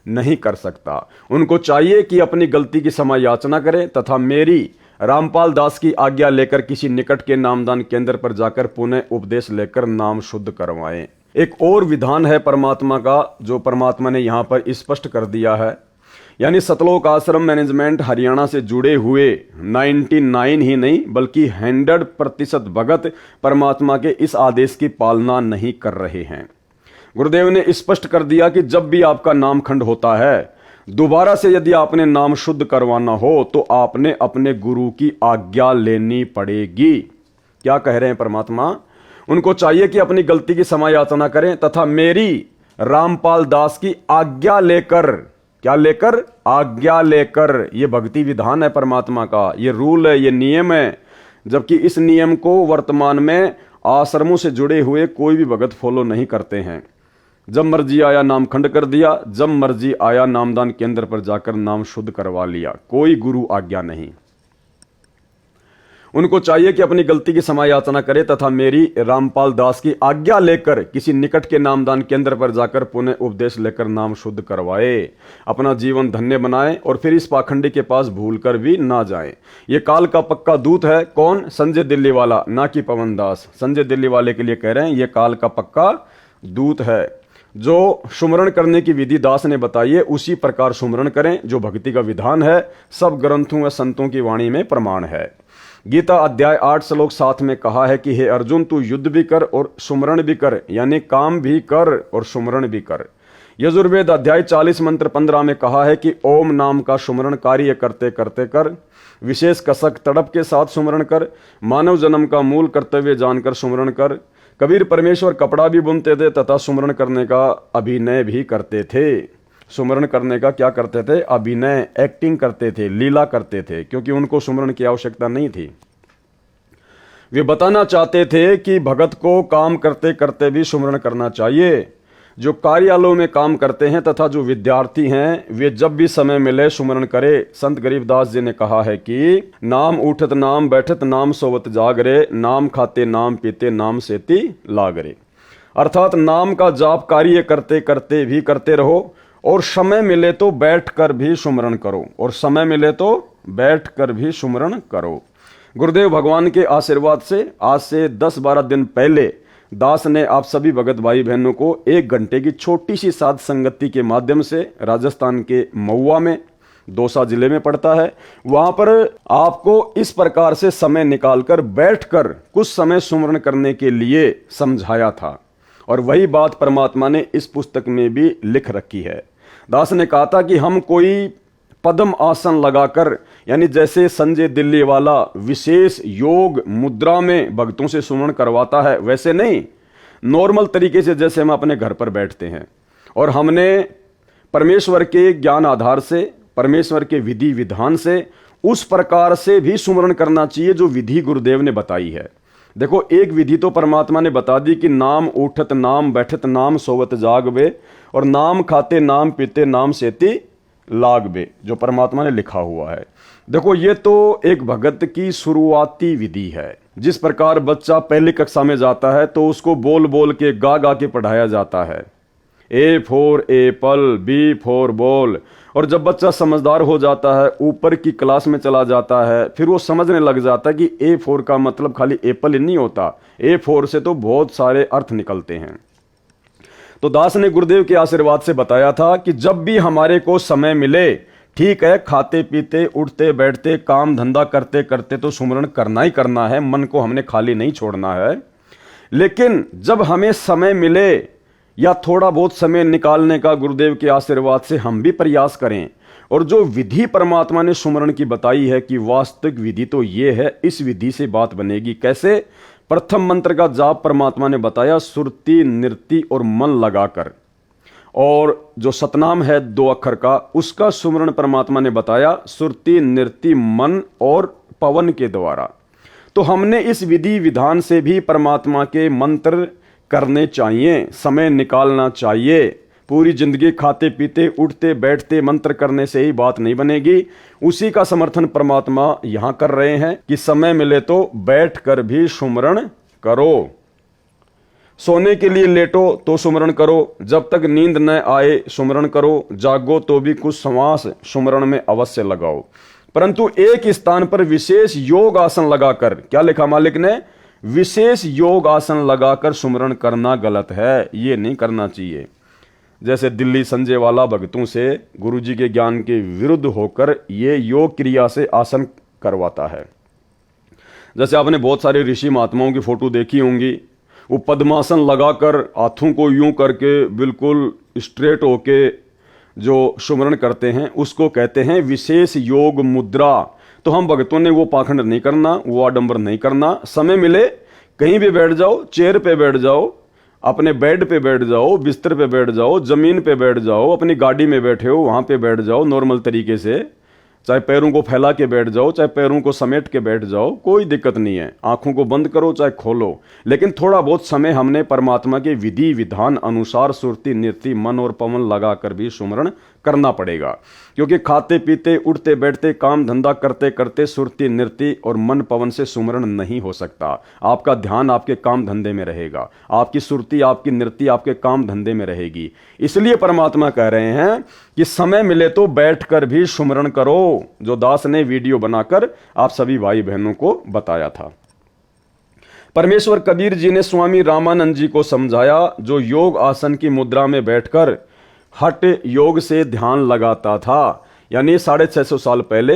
S1: नहीं कर सकता। उनको चाहिए कि अपनी गलती की क्षमा याचना करें तथा मेरी रामपाल दास की आज्ञा लेकर किसी निकट के नामदान केंद्र पर जाकर पुनः उपदेश लेकर नाम शुद्ध करवाएं। एक और विधान है परमात्मा का, जो परमात्मा ने यहां पर स्पष्ट कर दिया है। यानी सतलोक आश्रम मैनेजमेंट हरियाणा से जुड़े हुए 99 ही नहीं बल्कि 100% भगत परमात्मा के इस आदेश की पालना नहीं कर रहे हैं। गुरुदेव ने स्पष्ट कर दिया कि जब भी आपका नामखंड होता है, दोबारा से यदि आपने नाम शुद्ध करवाना हो तो आपने अपने गुरु की आज्ञा लेनी पड़ेगी। क्या कह रहे हैं परमात्मा? उनको चाहिए कि अपनी गलती की क्षमा याचना करें तथा मेरी रामपाल दास की आज्ञा लेकर, क्या लेकर? आज्ञा लेकर। ये भक्ति विधान है परमात्मा का, ये रूल है, ये नियम है। जबकि इस नियम को वर्तमान में आश्रमों से जुड़े हुए कोई भी भगत फॉलो नहीं करते हैं। जब मर्जी आया नाम खंड कर दिया, जब मर्जी आया नामदान केंद्र पर जाकर नाम शुद्ध करवा लिया, कोई गुरु आज्ञा नहीं। उनको चाहिए कि अपनी गलती की क्षमा याचना करे तथा मेरी रामपाल दास की आज्ञा लेकर किसी निकट के नामदान केंद्र पर जाकर पुनः उपदेश लेकर नाम शुद्ध करवाए, अपना जीवन धन्य बनाए और फिर इस पाखंडी के पास भूलकर भी ना जाए। ये काल का पक्का दूत है। कौन? संजय दिल्ली वाला, ना कि पवन दास। संजय दिल्ली वाले के लिए कह रहे हैं ये काल का पक्का दूत है। जो सुमरण करने की विधि दास ने बताई है उसी प्रकार सुमरण करें, जो भक्ति का विधान है, सब ग्रंथों व संतों की वाणी में प्रमाण है। गीता अध्याय 8 श्लोक 7 में कहा है कि हे अर्जुन, तू युद्ध भी कर और सुमरण भी कर, यानी काम भी कर और सुमरण भी कर। यजुर्वेद अध्याय 40 मंत्र 15 में कहा है कि ओम नाम का सुमरण कार्य करते करते कर, विशेष कसक तड़प के साथ सुमरण कर, मानव जन्म का मूल कर्तव्य जानकर सुमरण कर। कबीर परमेश्वर कपड़ा भी बुनते थे तथा सुमरण करने का अभिनय भी करते थे। सुमरण करने का क्या करते थे? अभिनय, एक्टिंग करते थे, लीला करते थे, क्योंकि उनको सुमरण की आवश्यकता नहीं थी। वे बताना चाहते थे कि भगत को काम करते करते भी सुमरण करना चाहिए। जो कार्यालयों में काम करते हैं तथा जो विद्यार्थी हैं, वे जब भी समय मिले सुमरण करे। संत गरीबदास जी ने कहा है कि नाम उठत नाम बैठत नाम सोवत जागरे, नाम खाते नाम पीते नाम सेती लागरे। अर्थात नाम का जाप कार्य करते करते भी करते रहो और समय मिले तो बैठ कर भी सुमरण करो, और समय मिले तो बैठ कर भी सुमरण करो। गुरुदेव भगवान के आशीर्वाद से आज से 10-12 दिन पहले दास ने आप सभी भगत भाई बहनों को 1 घंटे की छोटी सी साध संगति के माध्यम से राजस्थान के महुआ में, दौसा जिले में पड़ता है, वहां पर आपको इस प्रकार से समय निकालकर बैठकर कुछ समय सुमरण करने के लिए समझाया था। और वही बात परमात्मा ने इस पुस्तक में भी लिख रखी है। दास ने कहा था कि हम कोई पद्म आसन लगाकर, यानी जैसे संजय दिल्ली वाला विशेष योग मुद्रा में भक्तों से सुमरण करवाता है, वैसे नहीं, नॉर्मल तरीके से जैसे हम अपने घर पर बैठते हैं। और हमने परमेश्वर के ज्ञान आधार से, परमेश्वर के विधि विधान से उस प्रकार से भी सुमरण करना चाहिए जो विधि गुरुदेव ने बताई है। देखो, एक विधि तो परमात्मा ने बता दी कि नाम उठत नाम बैठत नाम सोवत जागबे, और नाम खाते नाम पीते नाम सेती लागबे, जो परमात्मा ने लिखा हुआ है। देखो, ये तो एक भगत की शुरुआती विधि है। जिस प्रकार बच्चा पहली कक्षा में जाता है तो उसको बोल बोल के गा गा के पढ़ाया जाता है, A for apple, B for ball. और जब बच्चा समझदार हो जाता है, ऊपर की क्लास में चला जाता है, फिर वो समझने लग जाता है कि ए फॉर का मतलब खाली एप्पल ही नहीं होता, ए फॉर से तो बहुत सारे अर्थ निकलते हैं। तो दास ने गुरुदेव के आशीर्वाद से बताया था कि जब भी हमारे को समय मिले, ठीक है, खाते पीते उठते बैठते काम धंधा करते करते तो सुमरण करना ही करना है, मन को हमने खाली नहीं छोड़ना है। लेकिन जब हमें समय मिले या थोड़ा बहुत समय निकालने का गुरुदेव के आशीर्वाद से हम भी प्रयास करें। और जो विधि परमात्मा ने सुमरण की बताई है कि वास्तविक विधि तो ये है, इस विधि से बात बनेगी कैसे। प्रथम मंत्र का जाप परमात्मा ने बताया सुरति नृति और मन लगाकर, और जो सतनाम है 2 अक्षर का, उसका सुमरण परमात्मा ने बताया सुरति नृति मन और पवन के द्वारा। तो हमने इस विधि विधान से भी परमात्मा के मंत्र करने चाहिए, समय निकालना चाहिए। पूरी जिंदगी खाते पीते उठते बैठते मंत्र करने से ही बात नहीं बनेगी। उसी का समर्थन परमात्मा यहां कर रहे हैं कि समय मिले तो बैठ कर भी सुमरण करो, सोने के लिए लेटो तो सुमरण करो, जब तक नींद न आए सुमरण करो, जागो तो भी कुछ श्वास सुमरण में अवश्य लगाओ। परंतु एक स्थान पर विशेष योग आसन लगाकर, क्या लिखा मालिक ने, विशेष योग आसन लगाकर सुमरण करना गलत है, ये नहीं करना चाहिए। जैसे दिल्ली संजय वाला भक्तों से गुरुजी के ज्ञान के विरुद्ध होकर ये योग क्रिया से आसन करवाता है। जैसे आपने बहुत सारे ऋषि महात्माओं की फोटो देखी होंगी, वो पद्मासन लगाकर हाथों को यूं करके बिल्कुल स्ट्रेट होके जो सुमरण करते हैं, उसको कहते हैं विशेष योग मुद्रा। तो हम भक्तों ने वो पाखंड नहीं करना, वो आडंबर नहीं करना। समय मिले कहीं भी बैठ जाओ, चेयर पे बैठ जाओ, अपने बेड पे बैठ जाओ, बिस्तर पे बैठ जाओ, जमीन पे बैठ जाओ, अपनी गाड़ी में बैठे हो वहां पे बैठ जाओ नॉर्मल तरीके से, चाहे पैरों को फैला के बैठ जाओ, चाहे पैरों को समेट के बैठ जाओ, कोई दिक्कत नहीं है। आंखों को बंद करो चाहे खोलो, लेकिन थोड़ा बहुत समय हमने परमात्मा के विधि विधान अनुसार सुरति नृति मन और पवन लगाकर भी सुमरण करना पड़ेगा। क्योंकि खाते पीते उठते बैठते काम धंधा करते करते सुरति नृति और मन पवन से सुमरण नहीं हो सकता। आपका ध्यान आपके काम धंधे में रहेगा, आपकी सुरति आपकी नृति आपके काम धंधे में रहेगी। इसलिए परमात्मा कह रहे हैं कि समय मिले तो बैठकर भी सुमरण करो, जो दास ने वीडियो बनाकर आप सभी भाई बहनों को बताया था। परमेश्वर कबीर जी ने स्वामी रामानंद जी को समझाया, जो योग आसन की मुद्रा में बैठकर हठ योग से ध्यान लगाता था। यानी 650 साल पहले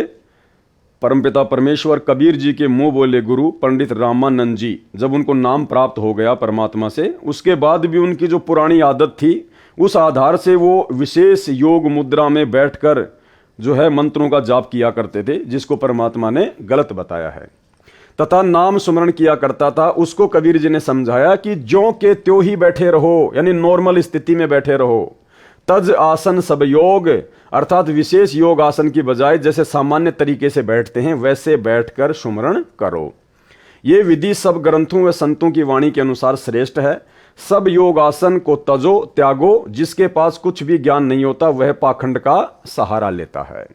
S1: परमपिता परमेश्वर कबीर जी के मुंह बोले गुरु पंडित रामानंद जी, जब उनको नाम प्राप्त हो गया परमात्मा से, उसके बाद भी उनकी जो पुरानी आदत थी, उस आधार से वो विशेष योग मुद्रा में बैठकर जो है मंत्रों का जाप किया करते थे, जिसको परमात्मा ने गलत बताया है, तथा नाम सुमरण किया करता था। उसको कबीर जी ने समझाया कि ज्यों के त्यों ही बैठे रहो, यानी नॉर्मल स्थिति में बैठे रहो। तज आसन सब योग, अर्थात विशेष योग आसन की बजाय जैसे सामान्य तरीके से बैठते हैं वैसे बैठकर सुमरण करो। ये विधि सब ग्रंथों व संतों की वाणी के अनुसार श्रेष्ठ है। सब योग आसन को तजो त्यागो, जिसके पास कुछ भी ज्ञान नहीं होता वह पाखंड का सहारा लेता है।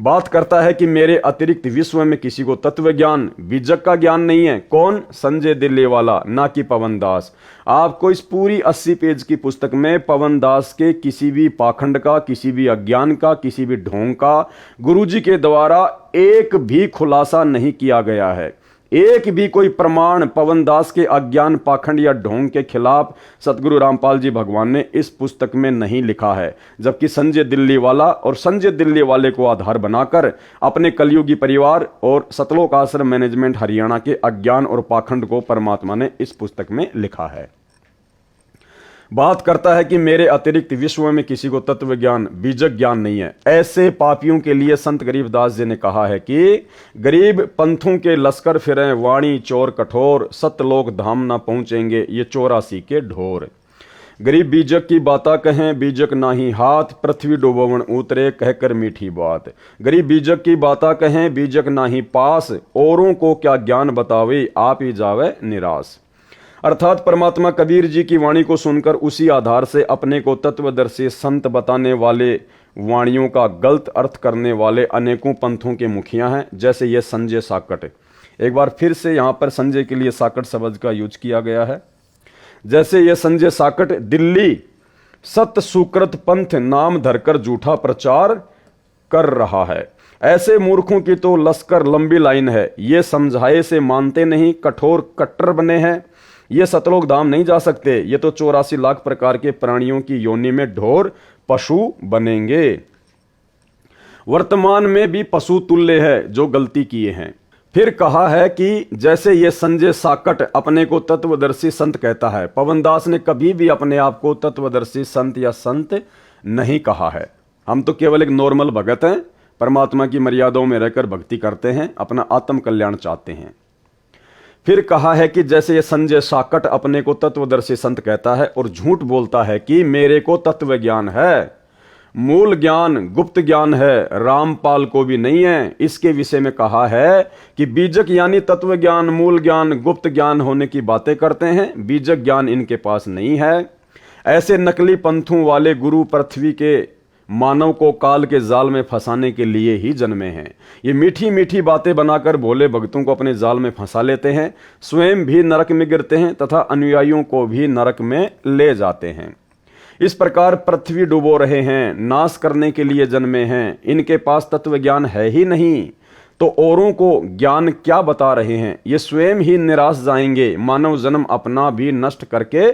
S1: बात करता है कि मेरे अतिरिक्त विश्व में किसी को तत्व ज्ञान, बीजक का ज्ञान नहीं है। कौन? संजय दिल्ली वाला, ना कि पवन दास। आपको इस पूरी 80 पेज की पुस्तक में पवन दास के किसी भी पाखंड का, किसी भी अज्ञान का, किसी भी ढोंग का गुरुजी के द्वारा एक भी खुलासा नहीं किया गया है। एक भी कोई प्रमाण पवन दास के अज्ञान, पाखंड या ढोंग के खिलाफ सतगुरु रामपाल जी भगवान ने इस पुस्तक में नहीं लिखा है। जबकि संजय दिल्ली वाला और संजय दिल्ली वाले को आधार बनाकर अपने कलयुगी परिवार और सतलोक आश्रम मैनेजमेंट हरियाणा के अज्ञान और पाखंड को परमात्मा ने इस पुस्तक में लिखा है। बात करता है कि मेरे अतिरिक्त विश्व में किसी को तत्व ज्ञान, बीजक ज्ञान नहीं है। ऐसे पापियों के लिए संत गरीबदास जी ने कहा है कि गरीब पंथों के लश्कर फिरें, वाणी चोर कठोर, सतलोक धाम ना पहुंचेंगे ये 84 के ढोर। गरीब बीजक की बाता कहें, बीजक नाही हाथ, पृथ्वी डोबवन उतरे कहकर मीठी बात। गरीब बीजक की बाता कहें, बीजक नाही पास, औरों को क्या ज्ञान बतावे, आप ही जावे निराश। अर्थात परमात्मा कबीर जी की वाणी को सुनकर उसी आधार से अपने को तत्वदर्शी संत बताने वाले वाणियों का गलत अर्थ करने वाले अनेकों पंथों के मुखिया हैं, जैसे ये संजय साकट। एक बार फिर से यहाँ पर संजय के लिए साकट शब्द का यूज किया गया है। जैसे ये संजय साकट दिल्ली सत सुकृत पंथ नाम धरकर झूठा प्रचार कर रहा है। ऐसे मूर्खों की तो लश्कर लंबी लाइन है, ये समझाए से मानते नहीं, कठोर कट्टर बने हैं। ये सतलोक धाम नहीं जा सकते, ये तो 84 लाख प्रकार के प्राणियों की योनि में ढोर पशु बनेंगे। वर्तमान में भी पशु तुल्य है जो गलती किए हैं। फिर कहा है कि जैसे ये संजय साकट अपने को तत्वदर्शी संत कहता है, पवन दास ने कभी भी अपने आप को तत्वदर्शी संत या संत नहीं कहा है। हम तो केवल एक नॉर्मल भगत हैं, परमात्मा की मर्यादाओं में रहकर भक्ति करते हैं, अपना आत्म कल्याण चाहते हैं। फिर कहा है कि जैसे ये संजय साकट अपने को तत्वदर्शी संत कहता है और झूठ बोलता है कि मेरे को तत्व ज्ञान है, मूल ज्ञान गुप्त ज्ञान है, रामपाल को भी नहीं है। इसके विषय में कहा है कि बीजक यानी तत्व ज्ञान, मूल ज्ञान, गुप्त ज्ञान होने की बातें करते हैं, बीजक ज्ञान इनके पास नहीं है। ऐसे नकली पंथों वाले गुरु पृथ्वी के मानव को काल के जाल में फंसाने के लिए ही जन्मे हैं। ये मीठी मीठी बातें बनाकर भोले भक्तों को अपने जाल में फंसा लेते हैं, स्वयं भी नरक में गिरते हैं तथा अनुयायियों को भी नरक में ले जाते हैं। इस प्रकार पृथ्वी डुबो रहे हैं, नाश करने के लिए जन्मे हैं। इनके पास तत्व ज्ञान है ही नहीं तो औरों को ज्ञान क्या बता रहे हैं। ये स्वयं ही निराश जाएंगे, मानव जन्म अपना भी नष्ट करके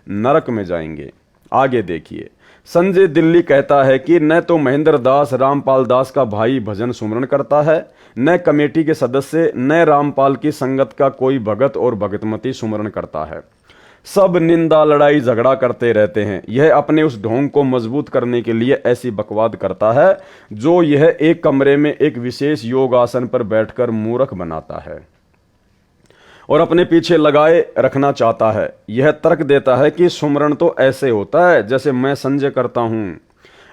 S1: नरक में जाएंगे। आगे देखिए, संजय दिल्ली कहता है कि न तो महेंद्र दास रामपाल दास का भाई भजन सुमरण करता है, न कमेटी के सदस्य, न रामपाल की संगत का कोई भगत और भगतमती सुमरण करता है। सब निंदा लड़ाई झगड़ा करते रहते हैं। यह अपने उस ढोंग को मजबूत करने के लिए ऐसी बकवाद करता है जो यह एक कमरे में एक विशेष योग आसन पर बैठकर मूर्ख बनाता है और अपने पीछे लगाए रखना चाहता है। यह तर्क देता है कि सुमरण तो ऐसे होता है जैसे मैं संजय करता हूं,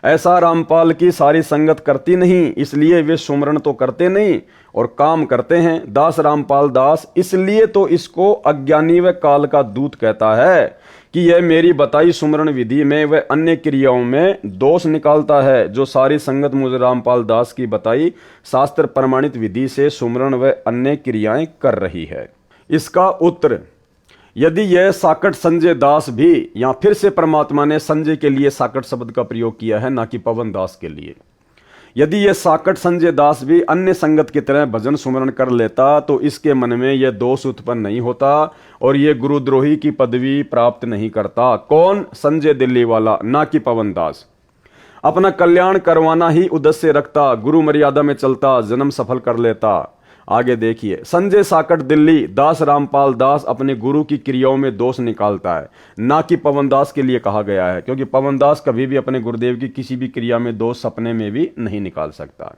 S1: ऐसा रामपाल की सारी संगत करती नहीं, इसलिए वे सुमरण तो करते नहीं और काम करते हैं। दास रामपाल दास इसलिए तो इसको अज्ञानी व काल का दूत कहता है कि यह मेरी बताई सुमरण विधि में व अन्य क्रियाओं में दोष निकालता है, जो सारी संगत मुझे रामपाल दास की बताई शास्त्र प्रमाणित विधि से सुमरण व अन्य क्रियाएं कर रही है। इसका उत्तर, यदि यह साकट संजय दास भी, या फिर से परमात्मा ने संजय के लिए साकट शब्द का प्रयोग किया है, ना कि पवन दास के लिए। यदि यह साकट संजय दास भी अन्य संगत की तरह भजन सुमरण कर लेता तो इसके मन में यह दोष उत्पन्न नहीं होता और यह गुरुद्रोही की पदवी प्राप्त नहीं करता। कौन? संजय दिल्ली वाला, ना कि पवन दास। अपना कल्याण करवाना ही उद्देश्य रखता, गुरु मर्यादा में चलता, जन्म सफल कर लेता। आगे देखिए, संजय साकट दिल्ली दास रामपाल दास अपने गुरु की क्रियाओं में दोष निकालता है, ना कि पवन दास के लिए कहा गया है, क्योंकि पवन दास कभी भी अपने गुरुदेव की किसी भी क्रिया में दोष सपने में भी नहीं निकाल सकता।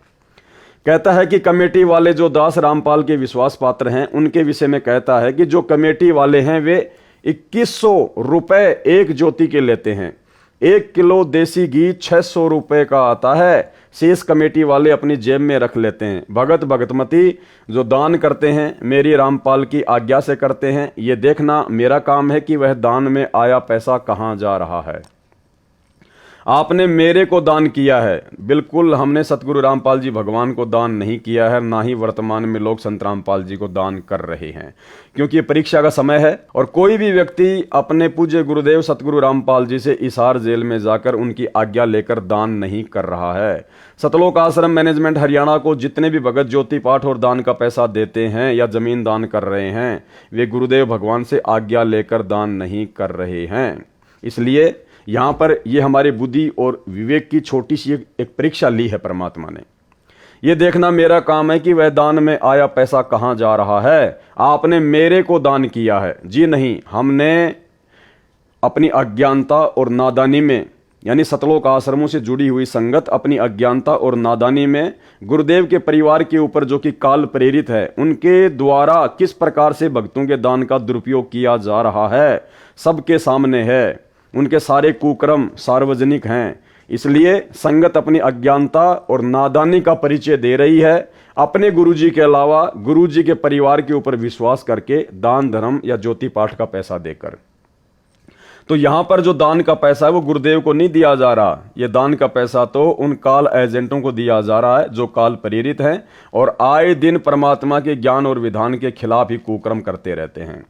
S1: कहता है कि कमेटी वाले जो दास रामपाल के विश्वास पात्र हैं उनके विषय में कहता है कि जो कमेटी वाले हैं वे 2100 रुपए एक ज्योति के लेते हैं। 1 किलो देसी घी 600 रुपए का आता है, शेष कमेटी वाले अपनी जेब में रख लेते हैं। भगत भगतमती जो दान करते हैं मेरी रामपाल की आज्ञा से करते हैं, ये देखना मेरा काम है कि वह दान में आया पैसा कहां जा रहा है। आपने मेरे को दान किया है। बिल्कुल हमने सतगुरु रामपाल जी भगवान को दान नहीं किया है, ना ही वर्तमान में लोग संत रामपाल जी को दान कर रहे हैं, क्योंकि ये परीक्षा का समय है और कोई भी व्यक्ति अपने पूज्य गुरुदेव सतगुरु रामपाल जी से हिसार जेल में जाकर उनकी आज्ञा लेकर दान नहीं कर रहा है। सतलोक आश्रम मैनेजमेंट हरियाणा को जितने भी भगत ज्योति पाठ और दान का पैसा देते हैं या जमीन दान कर रहे हैं, वे गुरुदेव भगवान से आज्ञा लेकर दान नहीं कर रहे हैं। इसलिए यहां पर यह हमारे बुद्धि और विवेक की छोटी सी एक परीक्षा ली है परमात्मा ने। यह देखना मेरा काम है कि वह दान में आया पैसा कहां जा रहा है। आपने मेरे को दान किया है जी नहीं, हमने अपनी अज्ञानता और नादानी में, यानी सतलोक आश्रमों से जुड़ी हुई संगत अपनी अज्ञानता और नादानी में गुरुदेव के परिवार के ऊपर जो कि काल प्रेरित है, उनके द्वारा किस प्रकार से भक्तों के दान का दुरुपयोग किया जा रहा है सबके सामने है। उनके सारे कुकर्म सार्वजनिक हैं। इसलिए संगत अपनी अज्ञानता और नादानी का परिचय दे रही है, अपने गुरुजी के अलावा गुरुजी के परिवार के ऊपर विश्वास करके दान धर्म या ज्योति पाठ का पैसा देकर। तो यहां पर जो दान का पैसा है वो गुरुदेव को नहीं दिया जा रहा, ये दान का पैसा तो उन काल एजेंटों को दिया जा रहा है जो काल प्रेरित हैं और आए दिन परमात्मा के ज्ञान और विधान के खिलाफ ही कुकर्म करते रहते हैं।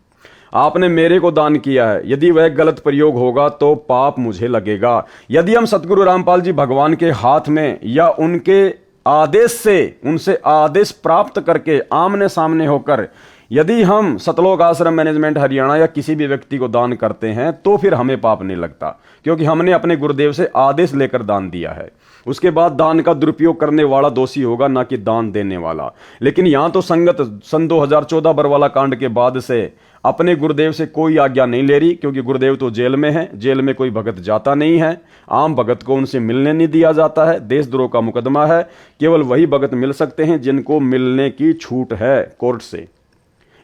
S1: आपने मेरे को दान किया है, यदि वह गलत प्रयोग होगा तो पाप मुझे लगेगा। यदि हम सतगुरु रामपाल जी भगवान के हाथ में या उनके आदेश से, उनसे आदेश प्राप्त करके आमने सामने होकर यदि हम सतलोक आश्रम मैनेजमेंट हरियाणा या किसी भी व्यक्ति को दान करते हैं तो फिर हमें पाप नहीं लगता, क्योंकि हमने अपने गुरुदेव से आदेश लेकर दान दिया है। उसके बाद दान का दुरुपयोग करने वाला दोषी होगा, ना कि दान देने वाला। लेकिन यहां तो संगत सन 2014 बरवाला कांड के बाद से अपने गुरुदेव से कोई आज्ञा नहीं ले रही, क्योंकि गुरुदेव तो जेल में है, जेल में कोई भगत जाता नहीं है, आम भगत को उनसे मिलने नहीं दिया जाता है, देशद्रोह का मुकदमा है। केवल वही भगत मिल सकते हैं जिनको मिलने की छूट है कोर्ट से।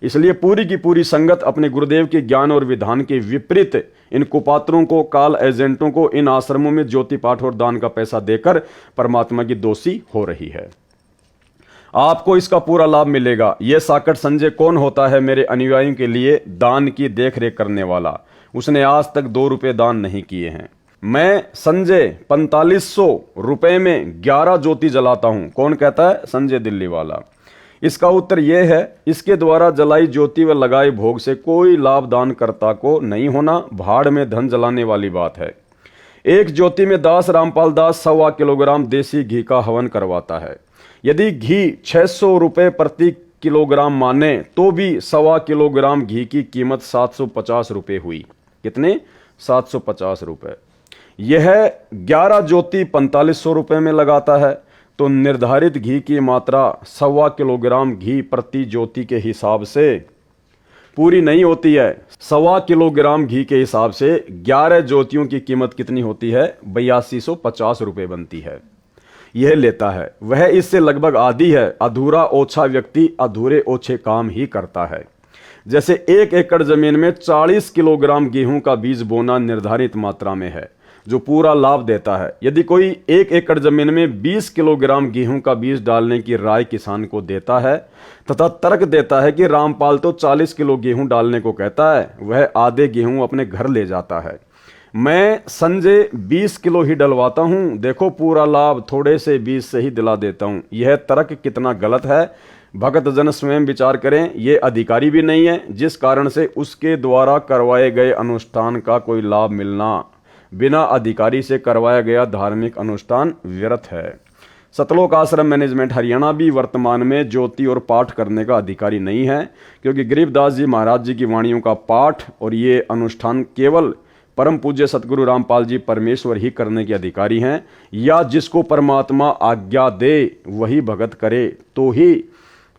S1: इसलिए पूरी की पूरी संगत अपने गुरुदेव के ज्ञान और विधान के विपरीत इन कुपात्रों को, काल एजेंटों को इन आश्रमों में ज्योति पाठ और दान का पैसा देकर परमात्मा की दोषी हो रही है। आपको इसका पूरा लाभ मिलेगा। यह साकट संजय कौन होता है मेरे अनुयायियों के लिए दान की देखरेख करने वाला? उसने आज तक 2 रुपए दान नहीं किए हैं। मैं संजय 4500 रुपए में 11 ज्योति जलाता हूं। कौन कहता है? संजय दिल्ली वाला। इसका उत्तर यह है, इसके द्वारा जलाई ज्योति व लगाए भोग से कोई लाभ दानकर्ता को नहीं होना, भाड़ में धन जलाने वाली बात है। एक ज्योति में दास रामपाल दास 1.25 किलोग्राम देसी घी का हवन करवाता है। यदि घी 600 रुपए प्रति किलोग्राम माने तो भी 1.25 किलोग्राम घी की कीमत 750 रुपए हुई। कितने? 750 रुपए। यह 11 ज्योति 4500 रुपए में लगाता है, तो निर्धारित घी की मात्रा 1.25 किलोग्राम घी प्रति ज्योति के हिसाब से पूरी नहीं होती है। 1.25 किलोग्राम घी के हिसाब से 11 ज्योतियों की कीमत कितनी होती है? 8250 रुपए बनती है। यह लेता है, वह इससे लगभग आधी है। अधूरा ओछा व्यक्ति अधूरे ओछे काम ही करता है। जैसे 1 एकड़ जमीन में 40 किलोग्राम गेहूं का बीज बोना निर्धारित मात्रा में है, जो पूरा लाभ देता है। यदि कोई 1 एकड़ जमीन में 20 किलोग्राम गेहूं का बीज डालने की राय किसान को देता है तथा तर्क देता है कि रामपाल तो 40 किलो गेहूं डालने को कहता है, वह आधे गेहूं अपने घर ले जाता है। मैं संजय 20 किलो ही डलवाता हूं, देखो पूरा लाभ थोड़े से बीज से ही दिला देता हूं। यह तर्क कितना गलत है, भगत जन स्वयं विचार करें। यह अधिकारी भी नहीं है, जिस कारण से उसके द्वारा करवाए गए अनुष्ठान का कोई लाभ मिलना बिना अधिकारी से करवाया गया धार्मिक अनुष्ठान व्यर्थ है। सतलोक आश्रम मैनेजमेंट हरियाणा भी वर्तमान में ज्योति और पाठ करने का अधिकारी नहीं है, क्योंकि गरीबदास जी महाराज जी की वाणियों का पाठ और ये अनुष्ठान केवल परम पूज्य सतगुरु रामपाल जी परमेश्वर ही करने के अधिकारी हैं, या जिसको परमात्मा आज्ञा दे वही भगत करे तो ही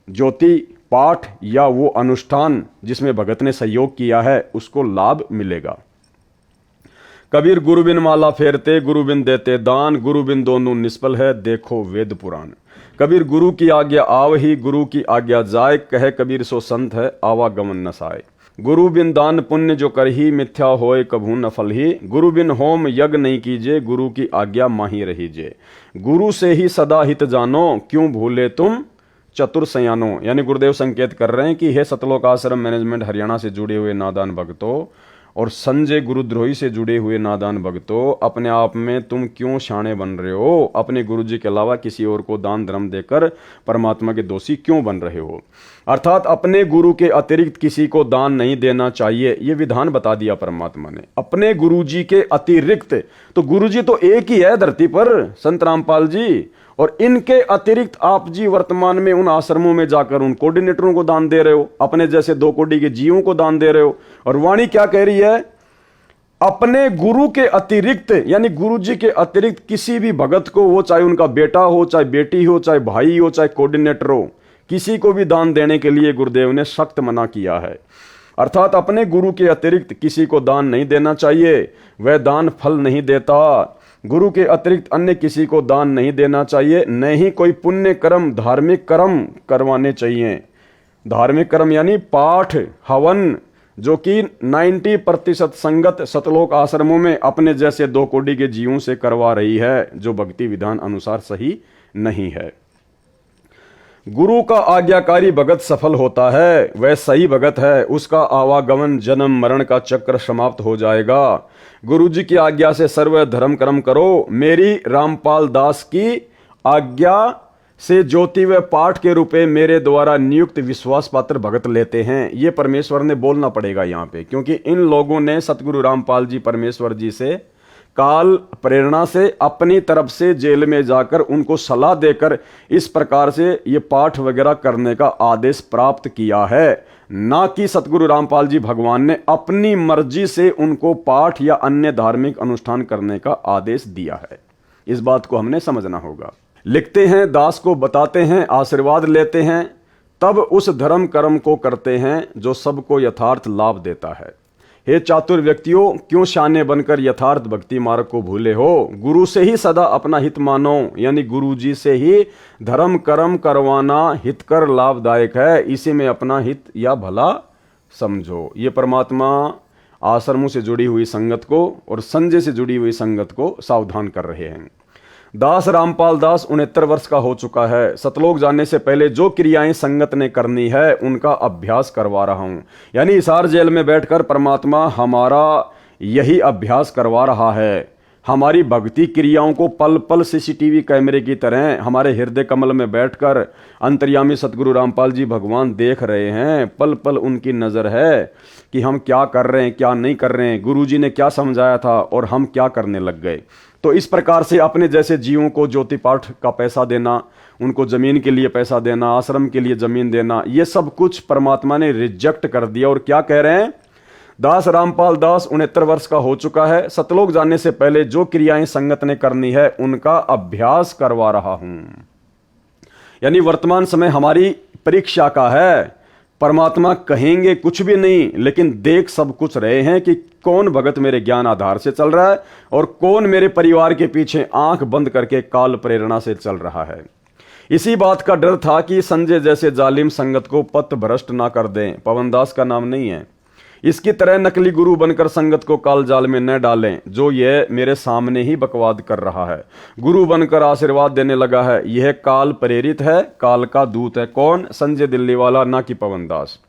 S1: ज्योति पाठ या वो अनुष्ठान जिसमें भगत ने सहयोग किया है उसको लाभ मिलेगा। कबीर गुरु बिन माला फेरते, गुरु बिन देते दान, गुरु बिन दोनों निष्फल है, देखो वेद पुराण। कबीर गुरु की आज्ञा आव ही, गुरु की आज्ञा जाए, कहे कबीर सो संत है, आवागमन न साए। गुरु बिन दान पुण्य जो करही, मिथ्या होए कभू न फल ही। गुरु बिन होम यज्ञ नहीं कीजे, गुरु की आज्ञा माही रहीजे। गुरु से ही सदा हित जानो, क्यों भूले तुम चतुर सयानो। यानी गुरुदेव संकेत कर रहे हैं कि हे सतलोक आश्रम मैनेजमेंट हरियाणा से जुड़े हुए नादान भक्तों, और संजय गुरुद्रोही से जुड़े हुए नादान भक्तों, अपने आप में तुम क्यों शाणे बन रहे हो? अपने गुरुजी के अलावा किसी और को दान धर्म देकर परमात्मा के दोषी क्यों बन रहे हो? अर्थात अपने गुरु के अतिरिक्त किसी को दान नहीं देना चाहिए, ये विधान बता दिया परमात्मा ने। अपने गुरुजी के अतिरिक्त, तो गुरुजी तो एक ही है धरती पर, संत रामपाल जी, और इनके अतिरिक्त आप जी वर्तमान में उन आश्रमों में जाकर उन कोऑर्डिनेटरों को दान दे रहे हो, अपने जैसे 2 कोटि के जीवों को दान दे रहे हो। और वाणी क्या कह रही है? अपने गुरु के अतिरिक्त, यानी गुरु जी के अतिरिक्त किसी भी भगत को, वो चाहे उनका बेटा हो, चाहे बेटी हो, चाहे भाई हो, चाहे कोऑर्डिनेटर हो, किसी को भी दान देने के लिए गुरुदेव ने सख्त मना किया है। अर्थात अपने गुरु के अतिरिक्त किसी को दान नहीं देना चाहिए, वह दान फल नहीं देता। गुरु के अतिरिक्त अन्य किसी को दान नहीं देना चाहिए, न ही कोई पुण्य कर्म, धार्मिक कर्म करवाने चाहिए। धार्मिक कर्म यानी पाठ, हवन, जो कि 90% संगत सतलोक आश्रमों में अपने जैसे 2 कोटि के जीवों से करवा रही है, जो भक्ति विधान अनुसार सही नहीं है। गुरु का आज्ञाकारी भगत सफल होता है, वह सही भगत है, उसका आवागमन जन्म मरण का चक्र समाप्त हो जाएगा। गुरु जी की आज्ञा से सर्व धर्म कर्म करो, मेरी रामपाल दास की आज्ञा से ज्योति व पाठ के रूपे मेरे द्वारा नियुक्त विश्वास पात्र भगत लेते हैं। ये परमेश्वर ने बोलना पड़ेगा यहाँ पे, क्योंकि इन लोगों ने सतगुरु रामपाल जी परमेश्वर जी से काल प्रेरणा से अपनी तरफ से जेल में जाकर उनको सलाह देकर इस प्रकार से ये पाठ वगैरह करने का आदेश प्राप्त किया है, ना कि सतगुरु रामपाल जी भगवान ने अपनी मर्जी से उनको पाठ या अन्य धार्मिक अनुष्ठान करने का आदेश दिया है। इस बात को हमने समझना होगा। लिखते हैं, दास को बताते हैं, आशीर्वाद लेते हैं, तब उस धर्म कर्म को करते हैं जो सबको यथार्थ लाभ देता है। हे चातुर व्यक्तियों, क्यों शाने बनकर यथार्थ भक्ति मार्ग को भूले हो? गुरु से ही सदा अपना हित मानो, यानी गुरु जी से ही धर्म कर्म करवाना हितकर लाभदायक है, इसी में अपना हित या भला समझो। ये परमात्मा आश्रमों से जुड़ी हुई संगत को और संजय से जुड़ी हुई संगत को सावधान कर रहे हैं। दास रामपाल दास 69 वर्ष का हो चुका है। सतलोक जाने से पहले जो क्रियाएं संगत ने करनी है उनका अभ्यास करवा रहा हूं, यानी हिसार जेल में बैठकर परमात्मा हमारा यही अभ्यास करवा रहा है। हमारी भक्ति क्रियाओं को पल पल सीसीटीवी कैमरे की तरह हमारे हृदय कमल में बैठकर अंतर्यामी सतगुरु रामपाल जी भगवान देख रहे हैं। पल पल उनकी नज़र है कि हम क्या कर रहे हैं, क्या नहीं कर रहे हैं, गुरु जी ने क्या समझाया था और हम क्या करने लग गए। तो इस प्रकार से अपने जैसे जीवों को ज्योति पाठ का पैसा देना, उनको जमीन के लिए पैसा देना, आश्रम के लिए जमीन देना, ये सब कुछ परमात्मा ने रिजेक्ट कर दिया। और क्या कह रहे हैं? दास रामपाल दास 69 वर्ष का हो चुका है। सतलोक जाने से पहले जो क्रियाएं संगत ने करनी है उनका अभ्यास करवा रहा हूं। यानी वर्तमान समय हमारी परीक्षा का है। परमात्मा कहेंगे कुछ भी नहीं, लेकिन देख सब कुछ रहे हैं कि कौन भगत मेरे ज्ञान आधार से चल रहा है और कौन मेरे परिवार के पीछे आंख बंद करके काल प्रेरणा से चल रहा है। इसी बात का डर था कि संजय जैसे जालिम संगत को पथ भ्रष्ट ना कर दें। पवनदास का नाम नहीं है। इसकी तरह नकली गुरु बनकर संगत को काल जाल में न डालें, जो यह मेरे सामने ही बकवाद कर रहा है, गुरु बनकर आशीर्वाद देने लगा है। यह काल प्रेरित है, काल का दूत है। कौन? संजय दिल्ली वाला, ना कि पवनदास।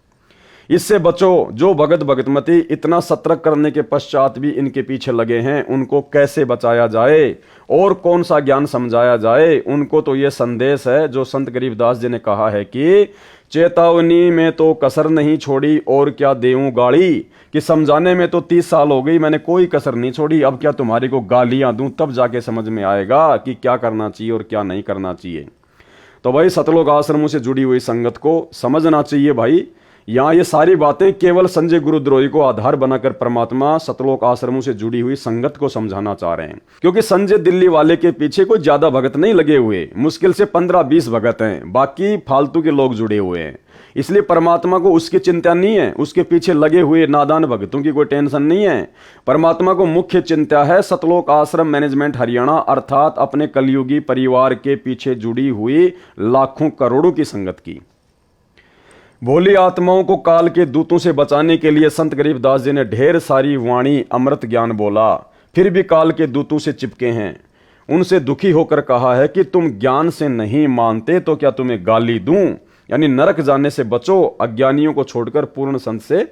S1: इससे बचो। जो भगत भगतमती इतना सतर्क करने के पश्चात भी इनके पीछे लगे हैं, उनको कैसे बचाया जाए और कौन सा ज्ञान समझाया जाए? उनको तो यह संदेश है जो संत गरीबदास जी ने कहा है कि चेतावनी में तो कसर नहीं छोड़ी और क्या देऊं गाड़ी, कि समझाने में तो 30 साल हो गई, मैंने कोई कसर नहीं छोड़ी, अब क्या तुम्हारी को गालियां दूं, तब जाके समझ में आएगा कि क्या करना चाहिए और क्या नहीं करना चाहिए। तो भाई सतलोक आश्रमों से जुड़ी हुई संगत को समझना चाहिए भाई। यहाँ ये सारी बातें केवल संजय गुरुद्रोही को आधार बनाकर परमात्मा सतलोक आश्रमों से जुड़ी हुई संगत को समझाना चाह रहे हैं, क्योंकि संजय दिल्ली वाले के पीछे कोई ज्यादा भगत नहीं लगे हुए, मुश्किल से 15-20 भगत हैं, बाकी फालतू के लोग जुड़े हुए हैं। इसलिए परमात्मा को उसकी चिंता नहीं है, उसके पीछे लगे हुए नादान भगतों की कोई टेंशन नहीं है। परमात्मा को मुख्य चिंता है सतलोक आश्रम मैनेजमेंट हरियाणा, अर्थात अपने कलयुगी परिवार के पीछे जुड़ी हुई लाखों करोड़ों की संगत की। भोली आत्माओं को काल के दूतों से बचाने के लिए संत गरीबदास जी ने ढेर सारी वाणी अमृत ज्ञान बोला, फिर भी काल के दूतों से चिपके हैं। उनसे दुखी होकर कहा है कि तुम ज्ञान से नहीं मानते तो क्या तुम्हें गाली दूं, यानी नरक जाने से बचो, अज्ञानियों को छोड़कर पूर्ण संत से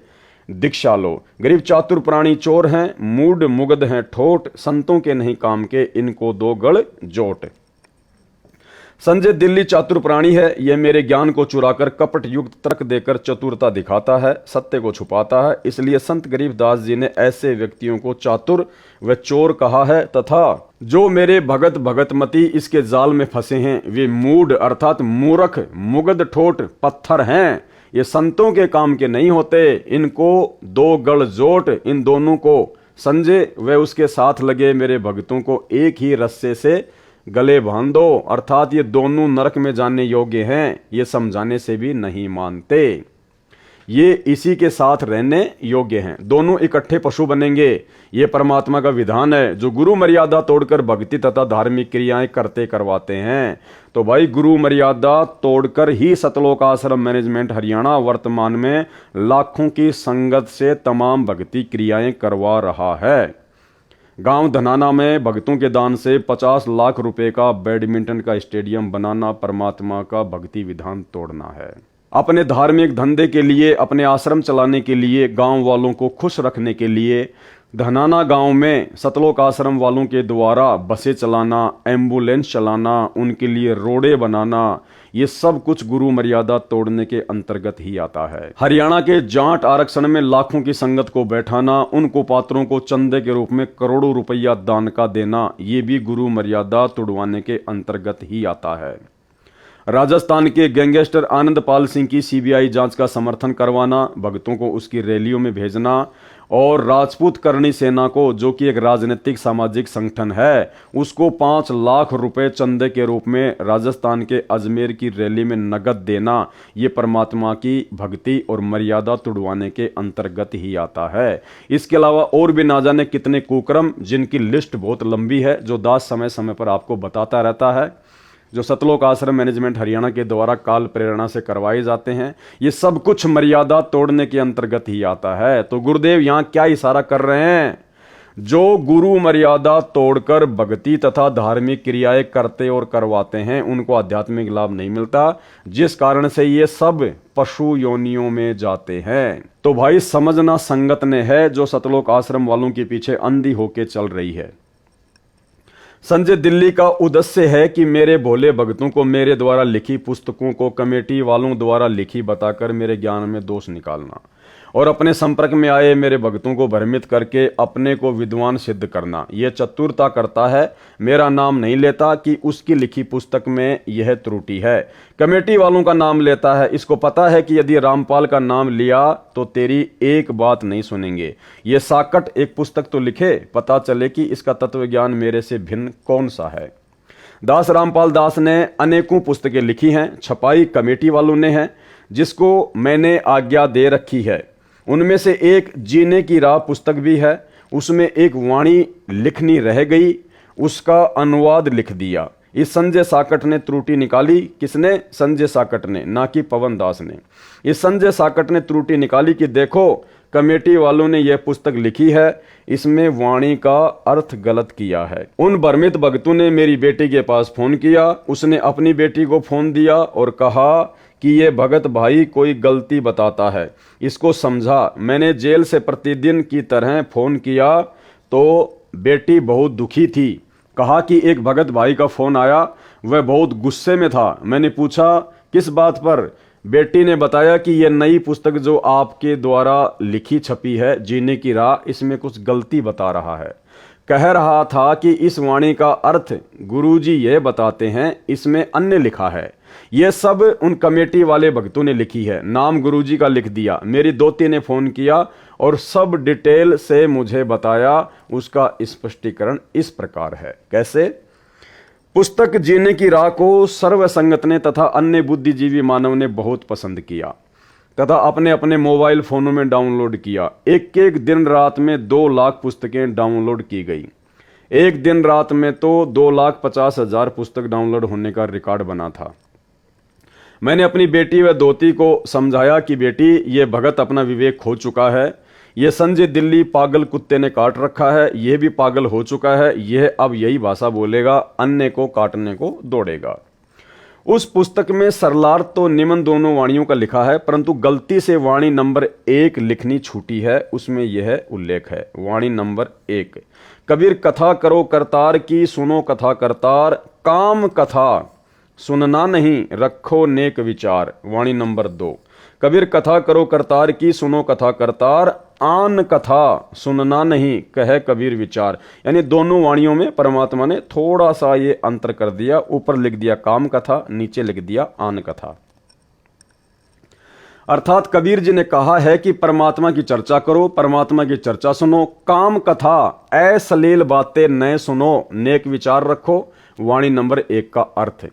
S1: दीक्षा लो। गरीब चातुर प्राणी चोर हैं, मूड मुगध हैं ठोट, संतों के नहीं काम के, इनको दो गढ़ जोट। संजय दिल्ली चातुर प्राणी है, यह मेरे ज्ञान को चुराकर कपट युक्त तर्क देकर चतुरता दिखाता है, सत्य को छुपाता है। इसलिए संत गरीबदास जी ने ऐसे व्यक्तियों को चातुर व चोर कहा है, तथा जो मेरे भगत भगतमती इसके जाल में फंसे हैं वे मूढ़ अर्थात मूर्ख मुगध ठोट पत्थर हैं। ये संतों के काम के नहीं होते, इनको दो गढ़ जोट। इन दोनों को संजय व उसके साथ लगे मेरे भक्तों को एक ही रस्से से गले बांध दो, अर्थात ये दोनों नरक में जाने योग्य हैं। ये समझाने से भी नहीं मानते, ये इसी के साथ रहने योग्य हैं। दोनों इकट्ठे पशु बनेंगे। ये परमात्मा का विधान है जो गुरु मर्यादा तोड़कर भक्ति तथा धार्मिक क्रियाएं करते करवाते हैं। तो भाई गुरु मर्यादा तोड़कर ही सतलोक आश्रम मैनेजमेंट हरियाणा वर्तमान में लाखों की संगत से तमाम भक्ति क्रियाएं करवा रहा है। गांव धनाना में भक्तों के दान से 50 लाख रुपए का बैडमिंटन का स्टेडियम बनाना परमात्मा का भक्ति विधान तोड़ना है। अपने धार्मिक धंधे के लिए, अपने आश्रम चलाने के लिए, गांव वालों को खुश रखने के लिए धनाना गांव में सतलोक आश्रम वालों के द्वारा बसें चलाना, एम्बुलेंस चलाना, उनके लिए रोडे बनाना, ये सब कुछ गुरु मर्यादा तोड़ने के अंतर्गत ही आता है। हरियाणा के जाट आरक्षण में लाखों की संगत को बैठाना, उनको पात्रों को चंदे के रूप में करोड़ों रुपया दान का देना, ये भी गुरु मर्यादा तोड़वाने के अंतर्गत ही आता है। राजस्थान के गैंगस्टर आनंदपाल सिंह की सीबीआई जांच का समर्थन करवाना, भक्तों को उसकी रैलियों में भेजना और राजपूत करणी सेना को, जो कि एक राजनीतिक सामाजिक संगठन है, उसको 5 लाख रुपए चंदे के रूप में राजस्थान के अजमेर की रैली में नगद देना, ये परमात्मा की भक्ति और मर्यादा तुड़वाने के अंतर्गत ही आता है। इसके अलावा और भी ना जाने कितने कुकर्म, जिनकी लिस्ट बहुत लंबी है, जो दास समय समय पर आपको बताता रहता है, जो सतलोक आश्रम मैनेजमेंट हरियाणा के द्वारा काल प्रेरणा से करवाए जाते हैं। ये सब कुछ मर्यादा तोड़ने के अंतर्गत ही आता है। तो गुरुदेव यहाँ क्या इशारा कर रहे हैं? जो गुरु मर्यादा तोड़कर भक्ति तथा धार्मिक क्रियाएं करते और करवाते हैं, उनको आध्यात्मिक लाभ नहीं मिलता, जिस कारण से ये सब पशु योनियों में जाते हैं। तो भाई समझना संगत ने है जो सतलोक आश्रम वालों के पीछे अंधी होके चल रही है। संजय दिल्ली का उद्देश्य है कि मेरे भोले भक्तों को मेरे द्वारा लिखी पुस्तकों को कमेटी वालों द्वारा लिखी बताकर मेरे ज्ञान में दोष निकालना और अपने संपर्क में आए मेरे भक्तों को भ्रमित करके अपने को विद्वान सिद्ध करना। यह चतुरता करता है, मेरा नाम नहीं लेता कि उसकी लिखी पुस्तक में यह त्रुटि है। कमेटी वालों का नाम लेता है, इसको पता है कि यदि रामपाल का नाम लिया तो तेरी एक बात नहीं सुनेंगे। ये साकट एक पुस्तक तो लिखे, पता चले कि इसका तत्व ज्ञान मेरे से भिन्न कौन सा है। दास रामपाल दास ने अनेकों पुस्तकें लिखी हैं, छपाई कमेटी वालों ने है, जिसको मैंने आज्ञा दे रखी है। उनमें से एक जीने की राह पुस्तक भी है, उसमें एक वाणी लिखनी रह गई, उसका अनुवाद लिख दिया। इस संजय साकट ने त्रुटि निकाली। किसने? संजय साकट ने, ना कि पवन दास ने। इस संजय साकट ने त्रुटि निकाली कि देखो कमेटी वालों ने यह पुस्तक लिखी है, इसमें वाणी का अर्थ गलत किया है। उन भ्रमित भक्तों ने मेरी बेटी के पास फोन किया, उसने अपनी बेटी को फोन दिया और कहा कि ये भगत भाई कोई गलती बताता है, इसको समझा। मैंने जेल से प्रतिदिन की तरह फोन किया तो बेटी बहुत दुखी थी। कहा कि एक भगत भाई का फोन आया, वह बहुत गुस्से में था। मैंने पूछा किस बात पर? बेटी ने बताया कि यह नई पुस्तक जो आपके द्वारा लिखी छपी है, जीने की राह, इसमें कुछ गलती बता रहा है। कह रहा था कि इस वाणी का अर्थ गुरुजी ये बताते हैं, इसमें अन्य लिखा है। यह सब उन कमेटी वाले भक्तों ने लिखी है, नाम गुरुजी का लिख दिया। मेरी दोती ने फोन किया और सब डिटेल से मुझे बताया। उसका स्पष्टीकरण इस प्रकार है। कैसे? पुस्तक जीने की राह को सर्व संगत ने तथा अन्य बुद्धिजीवी मानव ने बहुत पसंद किया तथा अपने अपने मोबाइल फोनों में डाउनलोड किया। एक एक दिन रात में 2 लाख पुस्तकें डाउनलोड की गई। एक दिन रात में तो 2,50,000 पुस्तक डाउनलोड होने का रिकॉर्ड बना था। मैंने अपनी बेटी व दोती को समझाया कि बेटी ये भगत अपना विवेक खो चुका है, ये संजय दिल्ली पागल कुत्ते ने काट रखा है, यह भी पागल हो चुका है, यह अब यही भाषा बोलेगा, अन्य को काटने को दौड़ेगा। उस पुस्तक में सरलार्थ तो निम्न दोनों वाणियों का लिखा है, परंतु गलती से वाणी नंबर 1 लिखनी छूटी है। उसमें यह उल्लेख है, वाणी नंबर 1, कबीर कथा करो करतार की, सुनो कथा करतार, काम कथा सुनना नहीं, रखो नेक विचार। वाणी नंबर 2, कबीर कथा करो करतार की, सुनो कथा करतार, आन कथा सुनना नहीं, कहे कबीर विचार। यानी दोनों वाणियों में परमात्मा ने थोड़ा सा ये अंतर कर दिया, ऊपर लिख दिया काम कथा, नीचे लिख दिया आन कथा। अर्थात कबीर जी ने कहा है कि परमात्मा की चर्चा करो, परमात्मा की चर्चा सुनो, काम कथा अश्लील बातें न सुनो, नेक विचार रखो। वाणी नंबर 1 का अर्थ है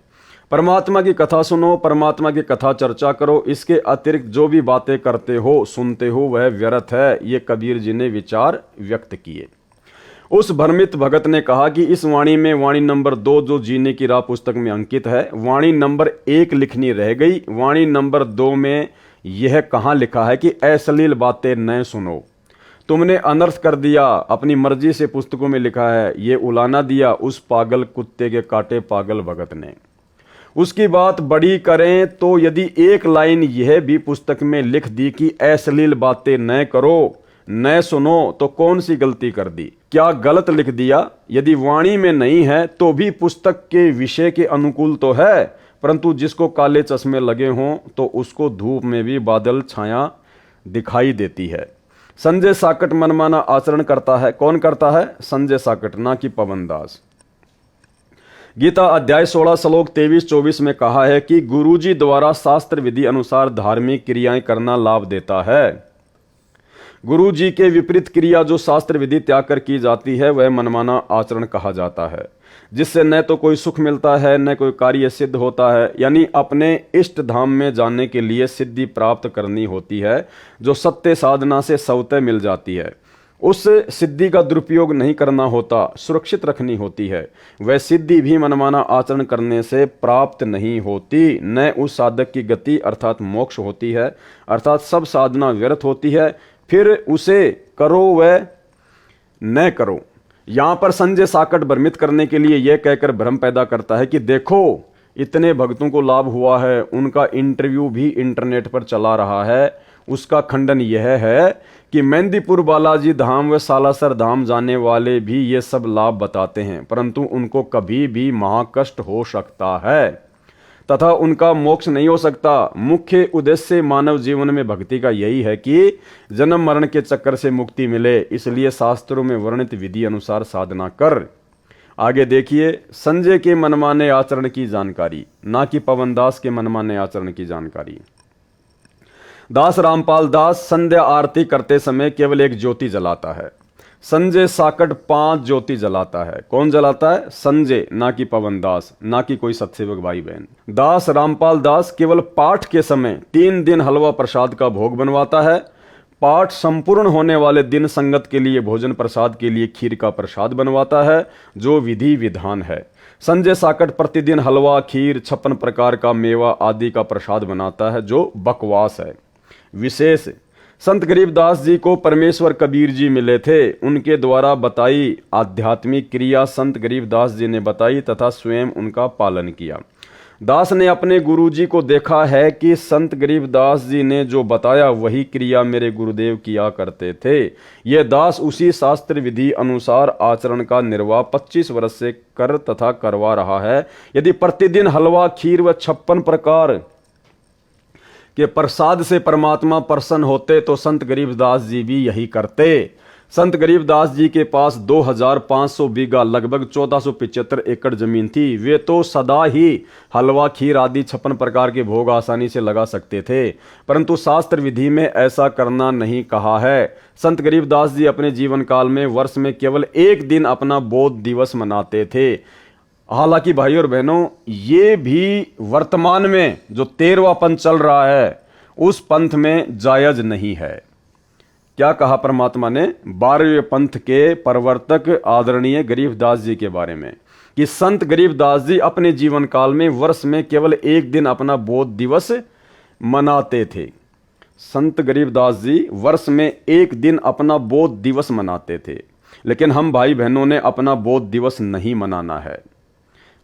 S1: परमात्मा की कथा सुनो, परमात्मा की कथा चर्चा करो, इसके अतिरिक्त जो भी बातें करते हो सुनते हो वह व्यर्थ है। ये कबीर जी ने विचार व्यक्त किए। उस भ्रमित भगत ने कहा कि इस वाणी में वाणी नंबर 2 जो जीने की राह पुस्तक में अंकित है, वाणी नंबर 1 लिखनी रह गई। वाणी नंबर 2 में यह कहाँ लिखा है कि अश्लील बातें न सुनो। तुमने अनर्थ कर दिया, अपनी मर्जी से पुस्तकों में लिखा है, ये उलाना दिया उस पागल कुत्ते के काटे पागल भगत ने। उसकी बात बड़ी करें तो यदि एक लाइन यह भी पुस्तक में लिख दी कि अश्लील बातें न करो न सुनो, तो कौन सी गलती कर दी? क्या गलत लिख दिया? यदि वाणी में नहीं है तो भी पुस्तक के विषय के अनुकूल तो है, परंतु जिसको काले चश्मे लगे हों तो उसको धूप में भी बादल छाया दिखाई देती है। संजय साकट मनमाना आचरण करता है। कौन करता है? संजय साकट, ना कि पवन दास। गीता अध्याय 16 श्लोक 23-24 में कहा है कि गुरुजी द्वारा शास्त्र विधि अनुसार धार्मिक क्रियाएं करना लाभ देता है। गुरुजी के विपरीत क्रिया जो शास्त्र विधि त्याग कर की जाती है वह मनमाना आचरण कहा जाता है, जिससे न तो कोई सुख मिलता है न कोई कार्य सिद्ध होता है। यानी अपने इष्ट धाम में जाने के लिए सिद्धि प्राप्त करनी होती है जो सत्य साधना से स्वतः मिल जाती है। उस सिद्धि का दुरुपयोग नहीं करना होता, सुरक्षित रखनी होती है। वह सिद्धि भी मनमाना आचरण करने से प्राप्त नहीं होती, न उस साधक की गति अर्थात मोक्ष होती है, अर्थात सब साधना व्यर्थ होती है। फिर उसे करो व न करो। यहां पर संजय साकट भ्रमित करने के लिए यह कहकर भ्रम पैदा करता है कि देखो इतने भक्तों को लाभ हुआ है, उनका इंटरव्यू भी इंटरनेट पर चला रहा है। उसका खंडन यह है कि मेहंदीपुर बालाजी धाम व सालासर धाम जाने वाले भी ये सब लाभ बताते हैं, परंतु उनको कभी भी महाकष्ट हो सकता है तथा उनका मोक्ष नहीं हो सकता। मुख्य उद्देश्य मानव जीवन में भक्ति का यही है कि जन्म मरण के चक्कर से मुक्ति मिले, इसलिए शास्त्रों में वर्णित विधि अनुसार साधना कर। आगे देखिए संजय के मनमाने आचरण की जानकारी, ना कि पवन दास के मनमाने आचरण की जानकारी। दास रामपाल दास संध्या आरती करते समय केवल एक ज्योति जलाता है। संजय साकट 5 ज्योति जलाता है। कौन जलाता है? संजय, ना कि पवन दास, ना कि कोई सत्सेवक भाई बहन। दास रामपाल दास केवल पाठ के समय 3 दिन हलवा प्रसाद का भोग बनवाता है। पाठ संपूर्ण होने वाले दिन संगत के लिए भोजन प्रसाद के लिए खीर का प्रसाद बनवाता है, जो विधि विधान है। संजय साकट प्रतिदिन हलवा, खीर, 56 प्रकार का मेवा आदि का प्रसाद बनाता है, जो बकवास है। विशेष संत गरीबदास जी को परमेश्वर कबीर जी मिले थे, उनके द्वारा बताई आध्यात्मिक क्रिया संत गरीबदास जी ने बताई तथा स्वयं उनका पालन किया। दास ने अपने गुरु जी को देखा है कि संत गरीबदास जी ने जो बताया वही क्रिया मेरे गुरुदेव किया करते थे। ये दास उसी शास्त्र विधि अनुसार आचरण का निर्वाह 25 वर्ष से कर तथा करवा रहा है। यदि प्रतिदिन हलवा, खीर व 56 प्रकार के प्रसाद से परमात्मा प्रसन्न होते तो संत गरीबदास जी भी यही करते। संत गरीबदास जी के पास 2500 बीघा लगभग 1475 एकड़ जमीन थी। वे तो सदा ही हलवा, खीर आदि 56 प्रकार के भोग आसानी से लगा सकते थे, परंतु शास्त्र विधि में ऐसा करना नहीं कहा है। संत गरीबदास जी अपने जीवन काल में वर्ष में केवल एक दिन अपना बोध दिवस मनाते थे। हालांकि भाई और बहनों, ये भी वर्तमान में जो 13वां पंथ चल रहा है उस पंथ में जायज नहीं है। क्या कहा परमात्मा ने 12वें पंथ के प्रवर्तक आदरणीय गरीबदास जी के बारे में कि संत गरीबदास जी अपने जीवन काल में वर्ष में केवल एक दिन अपना बोध दिवस मनाते थे। संत गरीबदास जी वर्ष में एक दिन अपना बोध दिवस मनाते थे, लेकिन हम भाई बहनों ने अपना बोध दिवस नहीं मनाना है।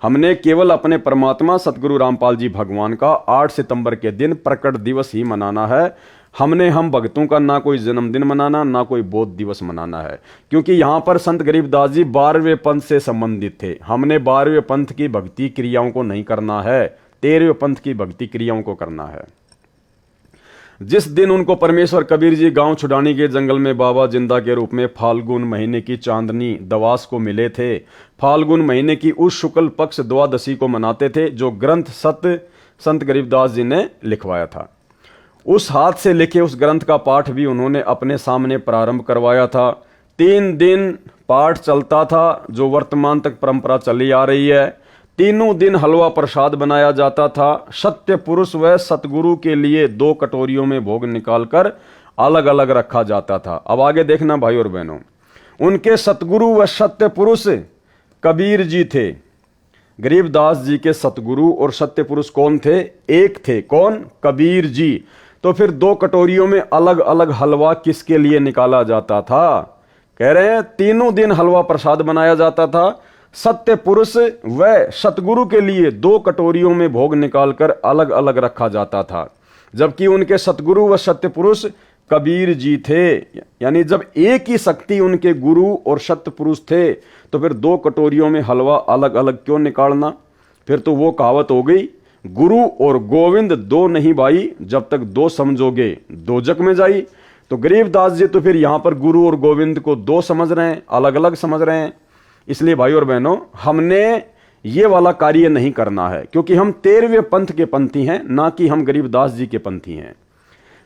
S1: हमने केवल अपने परमात्मा सतगुरु रामपाल जी भगवान का 8 सितंबर के दिन प्रकट दिवस ही मनाना है। हम भक्तों का ना कोई जन्मदिन मनाना, ना कोई बोध दिवस मनाना है, क्योंकि यहाँ पर संत गरीबदास जी 12वें पंथ से संबंधित थे। हमने 12वें पंथ की भक्ति क्रियाओं को नहीं करना है, 13वें पंथ की भक्ति क्रियाओं को करना है। जिस दिन उनको परमेश्वर कबीर जी गांव छुडानी के जंगल में बाबा जिंदा के रूप में फाल्गुन महीने की चांदनी दवास को मिले थे, फाल्गुन महीने की उस शुक्ल पक्ष द्वादशी को मनाते थे, जो ग्रंथ संत गरीबदास जी ने लिखवाया था। उस हाथ से लिखे उस ग्रंथ का पाठ भी उन्होंने अपने सामने प्रारंभ करवाया था। 3 दिन पाठ चलता था, जो वर्तमान तक परंपरा चली आ रही है। तीनों दिन हलवा प्रसाद बनाया जाता था। सत्य पुरुष व सतगुरु के लिए 2 कटोरियों में भोग निकालकर अलग अलग रखा जाता था। अब आगे देखना भाई और बहनों, उनके सतगुरु व सत्य पुरुष कबीर जी थे। गरीबदास जी के सतगुरु और सत्य पुरुष कौन थे? एक थे। कौन? कबीर जी। तो फिर 2 कटोरियों में अलग अलग हलवा किसके लिए निकाला जाता था? कह रहे हैं तीनों दिन हलवा प्रसाद बनाया जाता था। सत्य पुरुष व सतगुरु के लिए 2 कटोरियों में भोग निकालकर अलग अलग रखा जाता था, जबकि उनके सतगुरु व सत्य पुरुष कबीर जी थे। यानी जब एक ही शक्ति उनके गुरु और सत्य पुरुष थे, तो फिर 2 कटोरियों में हलवा अलग अलग क्यों निकालना? फिर तो वो कहावत हो गई, गुरु और गोविंद 2 नहीं भाई, जब तक 2 समझोगे दोजक में जाई। तो गरीबदास जी तो फिर यहां पर गुरु और गोविंद को 2 समझ रहे हैं, अलग अलग समझ रहे हैं। इसलिए भाई और बहनों, हमने ये वाला कार्य नहीं करना है, क्योंकि हम 13वें पंथ के पंथी हैं, ना कि हम गरीबदास जी के पंथी हैं।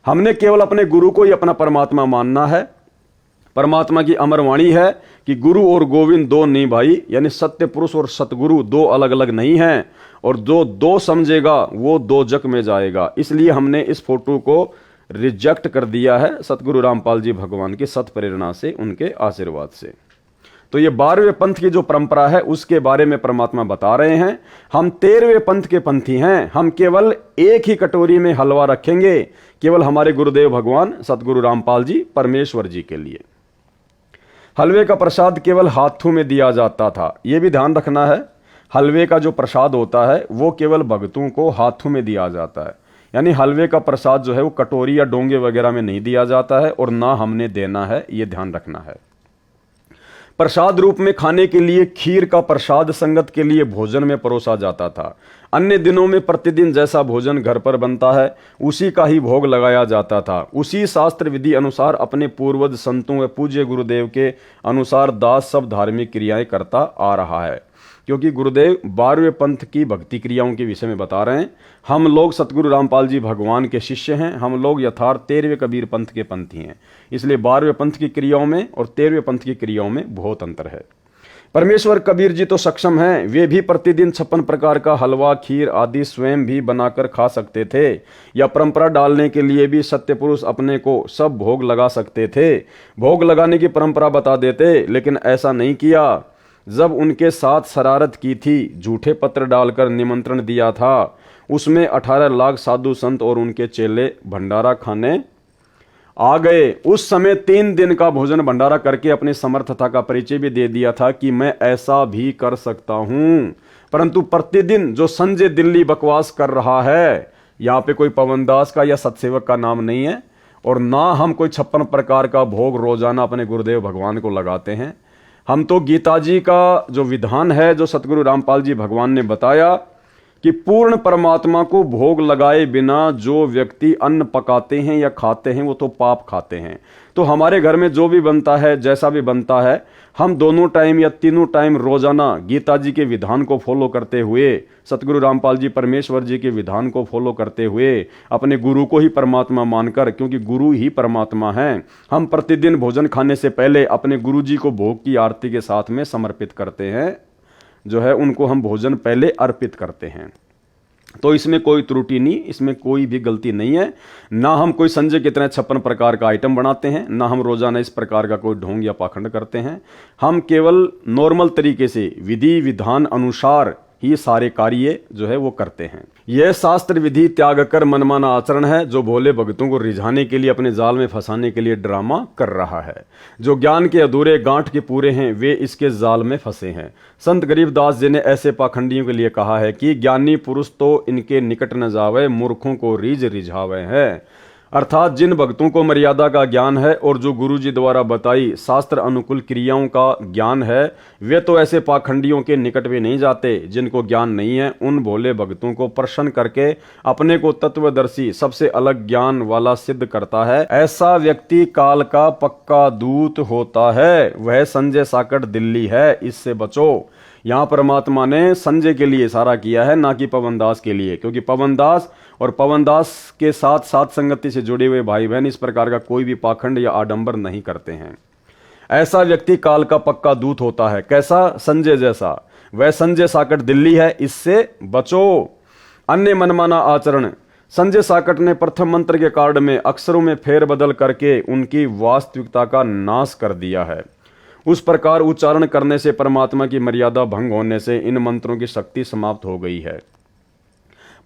S1: हमने केवल अपने गुरु को ही अपना परमात्मा मानना है। परमात्मा की अमर वाणी है कि गुरु और गोविंद 2 नहीं भाई, यानी सत्य पुरुष और सतगुरु 2 अलग अलग नहीं हैं, और जो 2 समझेगा वो दोजक में जाएगा। इसलिए हमने इस फोटो को रिजेक्ट कर दिया है सतगुरु रामपाल जी भगवान की सत प्रेरणा से, उनके आशीर्वाद से। तो ये 12वें पंथ की जो परंपरा है उसके बारे में परमात्मा बता रहे हैं। हम 13वें पंथ के पंथी हैं। हम केवल एक ही कटोरी में हलवा रखेंगे, केवल हमारे गुरुदेव भगवान सतगुरु रामपाल जी परमेश्वर जी के लिए। हलवे का प्रसाद केवल हाथों में दिया जाता था। यह भी ध्यान रखना है, हलवे का जो प्रसाद होता है वो केवल भक्तों को हाथों में दिया जाता है। यानी हलवे का प्रसाद जो है वो कटोरी या डोंगे वगैरह में नहीं दिया जाता है, और ना हमने देना है, ये ध्यान रखना है। प्रसाद रूप में खाने के लिए खीर का प्रसाद संगत के लिए भोजन में परोसा जाता था। अन्य दिनों में प्रतिदिन जैसा भोजन घर पर बनता है उसी का ही भोग लगाया जाता था। उसी शास्त्र विधि अनुसार अपने पूर्वज संतों व पूज्य गुरुदेव के अनुसार दास सब धार्मिक क्रियाएं करता आ रहा है। क्योंकि गुरुदेव 12वें पंथ की भक्ति क्रियाओं के विषय में बता रहे हैं। हम लोग सतगुरु रामपाल जी भगवान के शिष्य हैं। हम लोग यथार्थ 13वें कबीर पंथ के पंथी हैं। इसलिए 12वें पंथ की क्रियाओं में और 13वें पंथ की क्रियाओं में बहुत अंतर है। परमेश्वर कबीर जी तो सक्षम हैं, वे भी प्रतिदिन 56 प्रकार का हलवा खीर आदि स्वयं भी बनाकर खा सकते थे, या परंपरा डालने के लिए भी सत्य पुरुष अपने को सब भोग लगा सकते थे। भोग लगाने की परंपरा बता देते, लेकिन ऐसा नहीं किया। जब उनके साथ शरारत की थी, झूठे पत्र डालकर निमंत्रण दिया था, उसमें 18 लाख साधु संत और उनके चेले भंडारा खाने आ गए। उस समय 3 दिन का भोजन भंडारा करके अपनी समर्थता का परिचय भी दे दिया था कि मैं ऐसा भी कर सकता हूं। परंतु प्रतिदिन जो संजय दिल्ली बकवास कर रहा है, यहाँ पे कोई पवनदास का या सतसेवक का नाम नहीं है, और ना हम कोई 56 प्रकार का भोग रोजाना अपने गुरुदेव भगवान को लगाते हैं। हम तो गीता जी का जो विधान है, जो सतगुरु रामपाल जी भगवान ने बताया कि पूर्ण परमात्मा को भोग लगाए बिना जो व्यक्ति अन्न पकाते हैं या खाते हैं वो तो पाप खाते हैं। तो हमारे घर में जो भी बनता है, जैसा भी बनता है, हम दोनों टाइम या तीनों टाइम रोजाना गीता जी के विधान को फॉलो करते हुए, सतगुरु रामपाल जी परमेश्वर जी के विधान को फॉलो करते हुए, अपने गुरु को ही परमात्मा मानकर, क्योंकि गुरु ही परमात्मा हैं, हम प्रतिदिन भोजन खाने से पहले अपने गुरु जी को भोग की आरती के साथ में समर्पित करते हैं। जो है उनको हम भोजन पहले अर्पित करते हैं। तो इसमें कोई त्रुटि नहीं, इसमें कोई भी गलती नहीं है। ना हम कोई संजय की तरह 56 प्रकार का आइटम बनाते हैं, ना हम रोजाना इस प्रकार का कोई ढोंग या पाखंड करते हैं। हम केवल नॉर्मल तरीके से विधि विधान अनुसार ही सारे कार्य जो है वो करते हैं। यह शास्त्र विधि त्याग कर मनमाना आचरण है जो भोले भक्तों को रिझाने के लिए, अपने जाल में फंसाने के लिए ड्रामा कर रहा है। जो ज्ञान के अधूरे गांठ के पूरे हैं वे इसके जाल में फंसे हैं। संत गरीबदास जी ने ऐसे पाखंडियों के लिए कहा है कि ज्ञानी पुरुष तो इनके निकट न जावे, मूर्खों को रीझ रिझावे है। अर्थात जिन भक्तों को मर्यादा का ज्ञान है और जो गुरु जी द्वारा बताई शास्त्र अनुकूल क्रियाओं का ज्ञान है, वे तो ऐसे पाखंडियों के निकट भी नहीं जाते। जिनको ज्ञान नहीं है उन भोले भक्तों को प्रसन्न करके अपने को तत्वदर्शी, सबसे अलग ज्ञान वाला सिद्ध करता है। ऐसा व्यक्ति काल का पक्का दूत होता है। वह संजय साकट दिल्ली है, इससे बचो। यहाँ परमात्मा ने संजय के लिए इशारा किया है, ना कि पवनदास के लिए, क्योंकि पवनदास और पवनदास के साथ साथ संगति से जुड़े हुए भाई बहन इस प्रकार का कोई भी पाखंड या आडंबर नहीं करते हैं। ऐसा व्यक्ति काल का पक्का दूत होता है। कैसा? संजय जैसा। वह संजय साकट दिल्ली है, इससे बचो। अन्य मनमाना आचरण। संजय साकट ने प्रथम मंत्र के कार्ड में अक्षरों में फेरबदल करके उनकी वास्तविकता का नाश कर दिया है। उस प्रकार उच्चारण करने से परमात्मा की मर्यादा भंग होने से इन मंत्रों की शक्ति समाप्त हो गई है।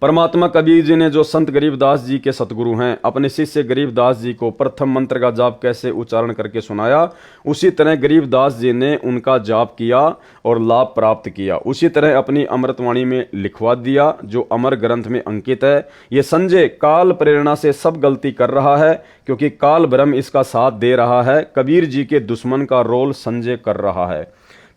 S1: परमात्मा कबीर जी ने जो संत गरीबदास जी के सतगुरु हैं, अपने शिष्य गरीबदास जी को प्रथम मंत्र का जाप कैसे उच्चारण करके सुनाया, उसी तरह गरीबदास जी ने उनका जाप किया और लाभ प्राप्त किया। उसी तरह अपनी अमृतवाणी में लिखवा दिया जो अमर ग्रंथ में अंकित है। ये संजय काल प्रेरणा से सब गलती कर रहा है क्योंकि काल ब्रह्म इसका साथ दे रहा है। कबीर जी के दुश्मन का रोल संजय कर रहा है।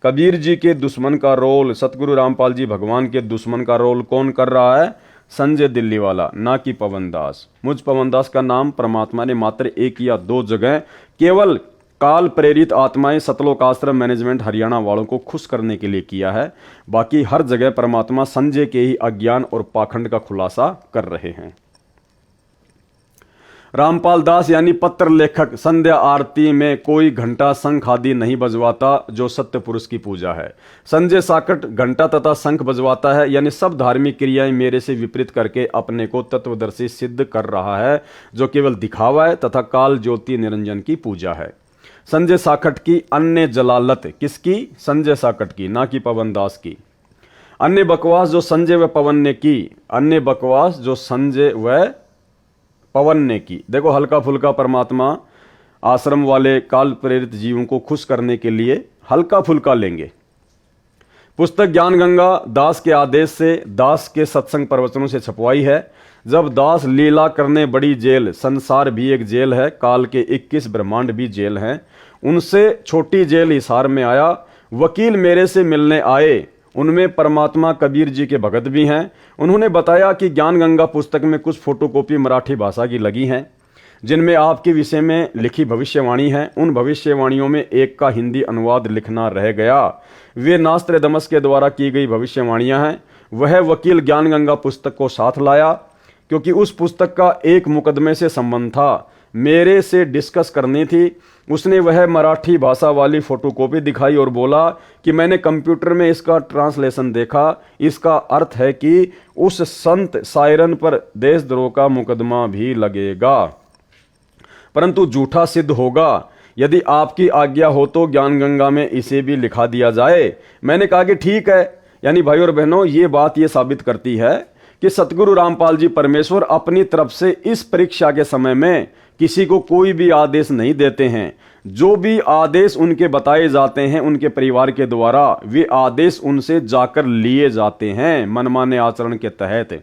S1: कबीर जी के दुश्मन का रोल, सतगुरु रामपाल जी भगवान के दुश्मन का रोल कौन कर रहा है? संजय दिल्ली वाला, ना कि पवनदास। मुझ पवनदास का नाम परमात्मा ने मात्र एक या दो जगह केवल काल प्रेरित आत्माएं सतलोक आश्रम मैनेजमेंट हरियाणा वालों को खुश करने के लिए किया है। बाकी हर जगह परमात्मा संजय के ही अज्ञान और पाखंड का खुलासा कर रहे हैं। रामपाल दास यानी पत्र लेखक संध्या आरती में कोई घंटा शंख आदि नहीं बजवाता जो सत्य पुरुष की पूजा है। संजय साकट घंटा तथा शंख बजवाता है, यानी सब धार्मिक क्रियाएं मेरे से विपरीत करके अपने को तत्वदर्शी सिद्ध कर रहा है, जो केवल दिखावा है तथा काल ज्योति निरंजन की पूजा है। संजय साकट की अन्य जलालत। किसकी? संजय साकट की, ना कि पवनदास की। अन्य बकवास जो संजय व पवन ने की, अन्य बकवास जो संजय व पवन ने की। देखो, हल्का फुल्का परमात्मा आश्रम वाले काल प्रेरित जीवों को खुश करने के लिए हल्का फुल्का लेंगे। पुस्तक ज्ञान गंगा दास के आदेश से दास के सत्संग प्रवचनों से छपवाई है। जब दास लीला करने बड़ी जेल, संसार भी एक जेल है, काल के 21 ब्रह्मांड भी जेल हैं, उनसे छोटी जेल हिसार में आया। वकील मेरे से मिलने आए, उनमें परमात्मा कबीर जी के भगत भी हैं। उन्होंने बताया कि ज्ञान गंगा पुस्तक में कुछ फोटोकॉपी मराठी भाषा की लगी हैं जिनमें आपके विषय में लिखी भविष्यवाणी है। उन भविष्यवाणियों में एक का हिंदी अनुवाद लिखना रह गया। वे नास्त्रदमस के द्वारा की गई भविष्यवाणियां हैं। वह वकील ज्ञान गंगा पुस्तक को साथ लाया क्योंकि उस पुस्तक का एक मुकदमे से संबंध था, मेरे से डिस्कस करनी थी। उसने वह मराठी भाषा वाली फोटोकॉपी दिखाई और बोला कि मैंने कंप्यूटर में इसका ट्रांसलेशन देखा, इसका अर्थ है कि उस संत सायरन पर देशद्रोह का मुकदमा भी लगेगा, परंतु झूठा सिद्ध होगा। यदि आपकी आज्ञा हो तो ज्ञान गंगा में इसे भी लिखा दिया जाए। मैंने कहा कि ठीक है। यानी भाई और बहनों, ये बात ये साबित करती है कि सतगुरु रामपाल जी परमेश्वर अपनी तरफ से इस परीक्षा के समय में किसी को कोई भी आदेश नहीं देते हैं। जो भी आदेश उनके बताए जाते हैं उनके परिवार के द्वारा, वे आदेश उनसे जाकर लिए जाते हैं मनमाने आचरण के तहत।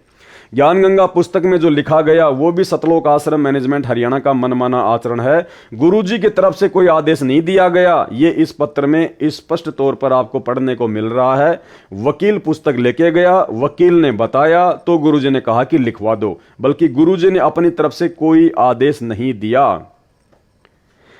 S1: ज्ञान गंगा पुस्तक में जो लिखा गया वो भी सतलोक आश्रम मैनेजमेंट हरियाणा का मनमाना आचरण है। गुरुजी की तरफ से कोई आदेश नहीं दिया गया। ये इस पत्र में स्पष्ट तौर पर आपको पढ़ने को मिल रहा है। वकील पुस्तक लेके गया, वकील ने बताया तो गुरुजी ने कहा कि लिखवा दो, बल्कि गुरुजी ने अपनी तरफ से कोई आदेश नहीं दिया।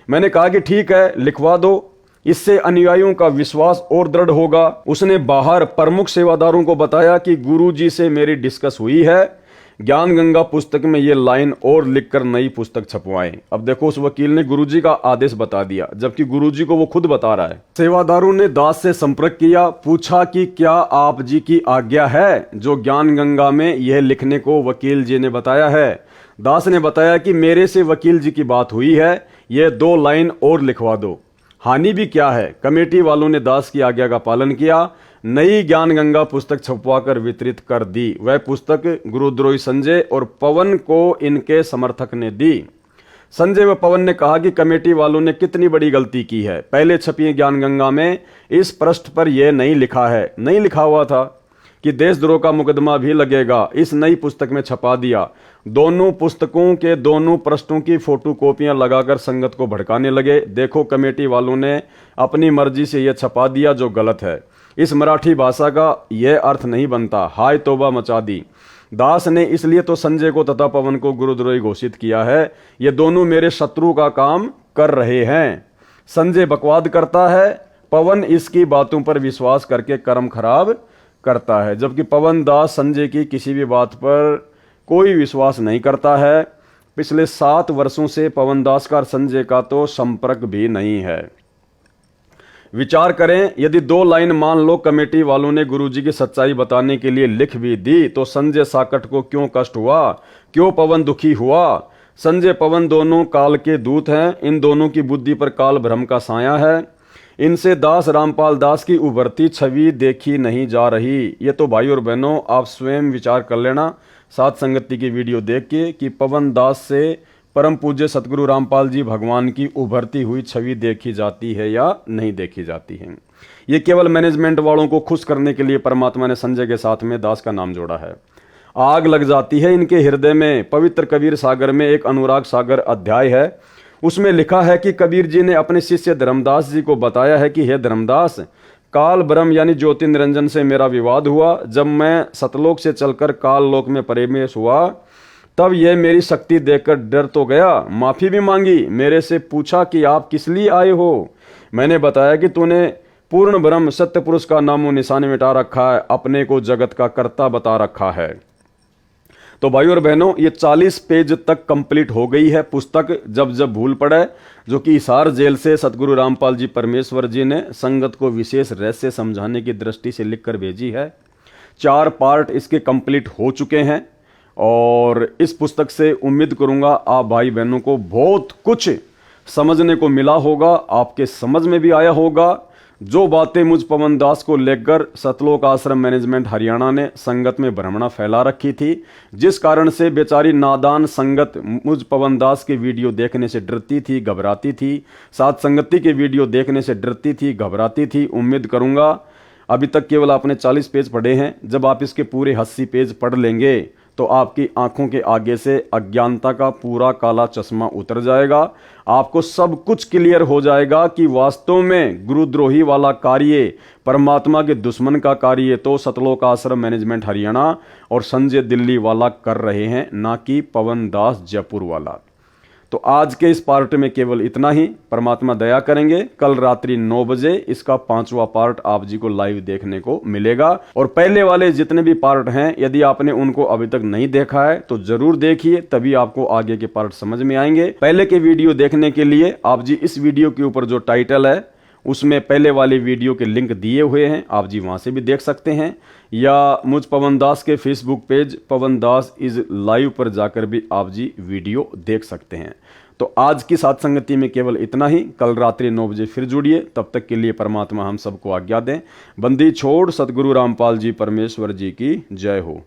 S1: मैंने कहा कि ठीक है, लिखवा दो, इससे अनुयायियों का विश्वास और दृढ़ होगा। उसने बाहर प्रमुख सेवादारों को बताया कि गुरुजी से मेरी डिस्कस हुई है, ज्ञान गंगा पुस्तक में ये लाइन और लिखकर नई पुस्तक छपवाएं। अब देखो, उस वकील ने गुरुजी का आदेश बता दिया, जबकि गुरुजी को वो खुद बता रहा है। सेवादारों ने दास से संपर्क किया, पूछा कि क्या आप जी की आज्ञा है जो ज्ञान गंगा में यह लिखने को वकील जी ने बताया है। दास ने बताया कि मेरे से वकील जी की बात हुई है, ये 2 लाइन और लिखवा दो। हानि भी क्या है। कमेटी वालों ने दास की आज्ञा का पालन किया। नई ज्ञान गंगा पुस्तक छपवाकर वितरित कर दी। वह पुस्तक गुरुद्रोही संजय और पवन को इनके समर्थक ने दी। संजय व पवन ने कहा कि कमेटी वालों ने कितनी बड़ी गलती की है। पहले छपी ज्ञान गंगा में इस पृष्ठ पर यह नहीं लिखा हुआ था कि देशद्रोह का मुकदमा भी लगेगा। इस नई पुस्तक में छपा दिया। दोनों पुस्तकों के दोनों पृष्ठों की फोटोकॉपियां लगाकर संगत को भड़काने लगे। देखो, कमेटी वालों ने अपनी मर्जी से यह छपा दिया जो गलत है। इस मराठी भाषा का यह अर्थ नहीं बनता। हाय तौबा मचा दी। दास ने इसलिए तो संजय को तथा पवन को गुरुद्रोही घोषित किया है। ये दोनों मेरे शत्रु का काम कर रहे हैं। संजय बकवाद करता है, पवन इसकी बातों पर विश्वास करके कर्म खराब करता है। जबकि पवन दास संजय की किसी भी बात पर कोई विश्वास नहीं करता है। पिछले 7 वर्षों से पवन दास का और संजय का तो संपर्क भी नहीं है। विचार करें, यदि 2 लाइन मान लो कमेटी वालों ने गुरुजी की सच्चाई बताने के लिए लिख भी दी तो संजय साकट को क्यों कष्ट हुआ, क्यों पवन दुखी हुआ? संजय पवन दोनों काल के दूत हैं। इन दोनों की बुद्धि पर काल भ्रम का साया है। इनसे दास रामपाल दास की उभरती छवि देखी नहीं जा रही। ये तो भाई और बहनों, आप स्वयं विचार कर लेना सात संगति की वीडियो देख के कि पवन दास से परम पूज्य सतगुरु रामपाल जी भगवान की उभरती हुई छवि देखी जाती है या नहीं देखी जाती है। ये केवल मैनेजमेंट वालों को खुश करने के लिए परमात्मा ने संजय के साथ में दास का नाम जोड़ा है। आग लग जाती है इनके हृदय में। पवित्र कबीर सागर में एक अनुराग सागर अध्याय है। उसमें लिखा है कि कबीर जी ने अपने शिष्य धर्मदास जी को बताया है कि हे धर्मदास, काल ब्रह्म यानी ज्योति निरंजन से मेरा विवाद हुआ। जब मैं सतलोक से चलकर काल लोक में प्रवेश हुआ तब यह मेरी शक्ति देखकर डर तो गया, माफी भी मांगी। मेरे से पूछा कि आप किस लिए आए हो? मैंने बताया कि तूने पूर्ण ब्रह्म सत्य पुरुष का नामो निशान मिटा रखा है, अपने को जगत का कर्ता बता रखा है। तो भाई और बहनों, ये 40 पेज तक कंप्लीट हो गई है पुस्तक। जब जब भूल पड़े, जो कि हिसार जेल से सतगुरु रामपाल जी परमेश्वर जी ने संगत को विशेष रहस्य समझाने की दृष्टि से लिखकर भेजी है। 4 पार्ट इसके कंप्लीट हो चुके हैं और इस पुस्तक से उम्मीद करूंगा आप भाई बहनों को बहुत कुछ समझने को मिला होगा, आपके समझ में भी आया होगा। जो बातें मुझ पवन दास को लेकर सतलोक आश्रम मैनेजमेंट हरियाणा ने संगत में भ्रमणा फैला रखी थी, जिस कारण से बेचारी नादान संगत मुझ पवन दास के वीडियो देखने से डरती थी, घबराती थी। साथ संगति के वीडियो देखने से डरती थी, घबराती थी। उम्मीद करूंगा अभी तक केवल आपने 40 पेज पढ़े हैं। जब आप इसके पूरे 80 पेज पढ़ लेंगे तो आपकी आंखों के आगे से अज्ञानता का पूरा काला चश्मा उतर जाएगा। आपको सब कुछ क्लियर हो जाएगा कि वास्तव में गुरुद्रोही वाला कार्य, परमात्मा के दुश्मन का कार्य तो सतलोक आश्रम मैनेजमेंट हरियाणा और संजय दिल्ली वाला कर रहे हैं, ना कि पवन दास जयपुर वाला। तो आज के इस पार्ट में केवल इतना ही। परमात्मा दया करेंगे, कल रात्रि 9 बजे इसका 5वां पार्ट आप जी को लाइव देखने को मिलेगा। और पहले वाले जितने भी पार्ट हैं, यदि आपने उनको अभी तक नहीं देखा है तो जरूर देखिए, तभी आपको आगे के पार्ट समझ में आएंगे। पहले के वीडियो देखने के लिए आप जी इस वीडियो के ऊपर जो टाइटल है उसमें पहले वाले वीडियो के लिंक दिए हुए हैं, आप जी वहां से भी देख सकते हैं, या मुझ पवन दास के Facebook page Pawan Das is live पर जाकर भी आप जी वीडियो देख सकते हैं। तो आज की साथ संगति में केवल इतना ही। कल रात्रि 9 बजे फिर जुड़िए। तब तक के लिए परमात्मा हम सबको आज्ञा दें। बंदी छोड़ सतगुरु रामपाल जी परमेश्वर जी की जय हो।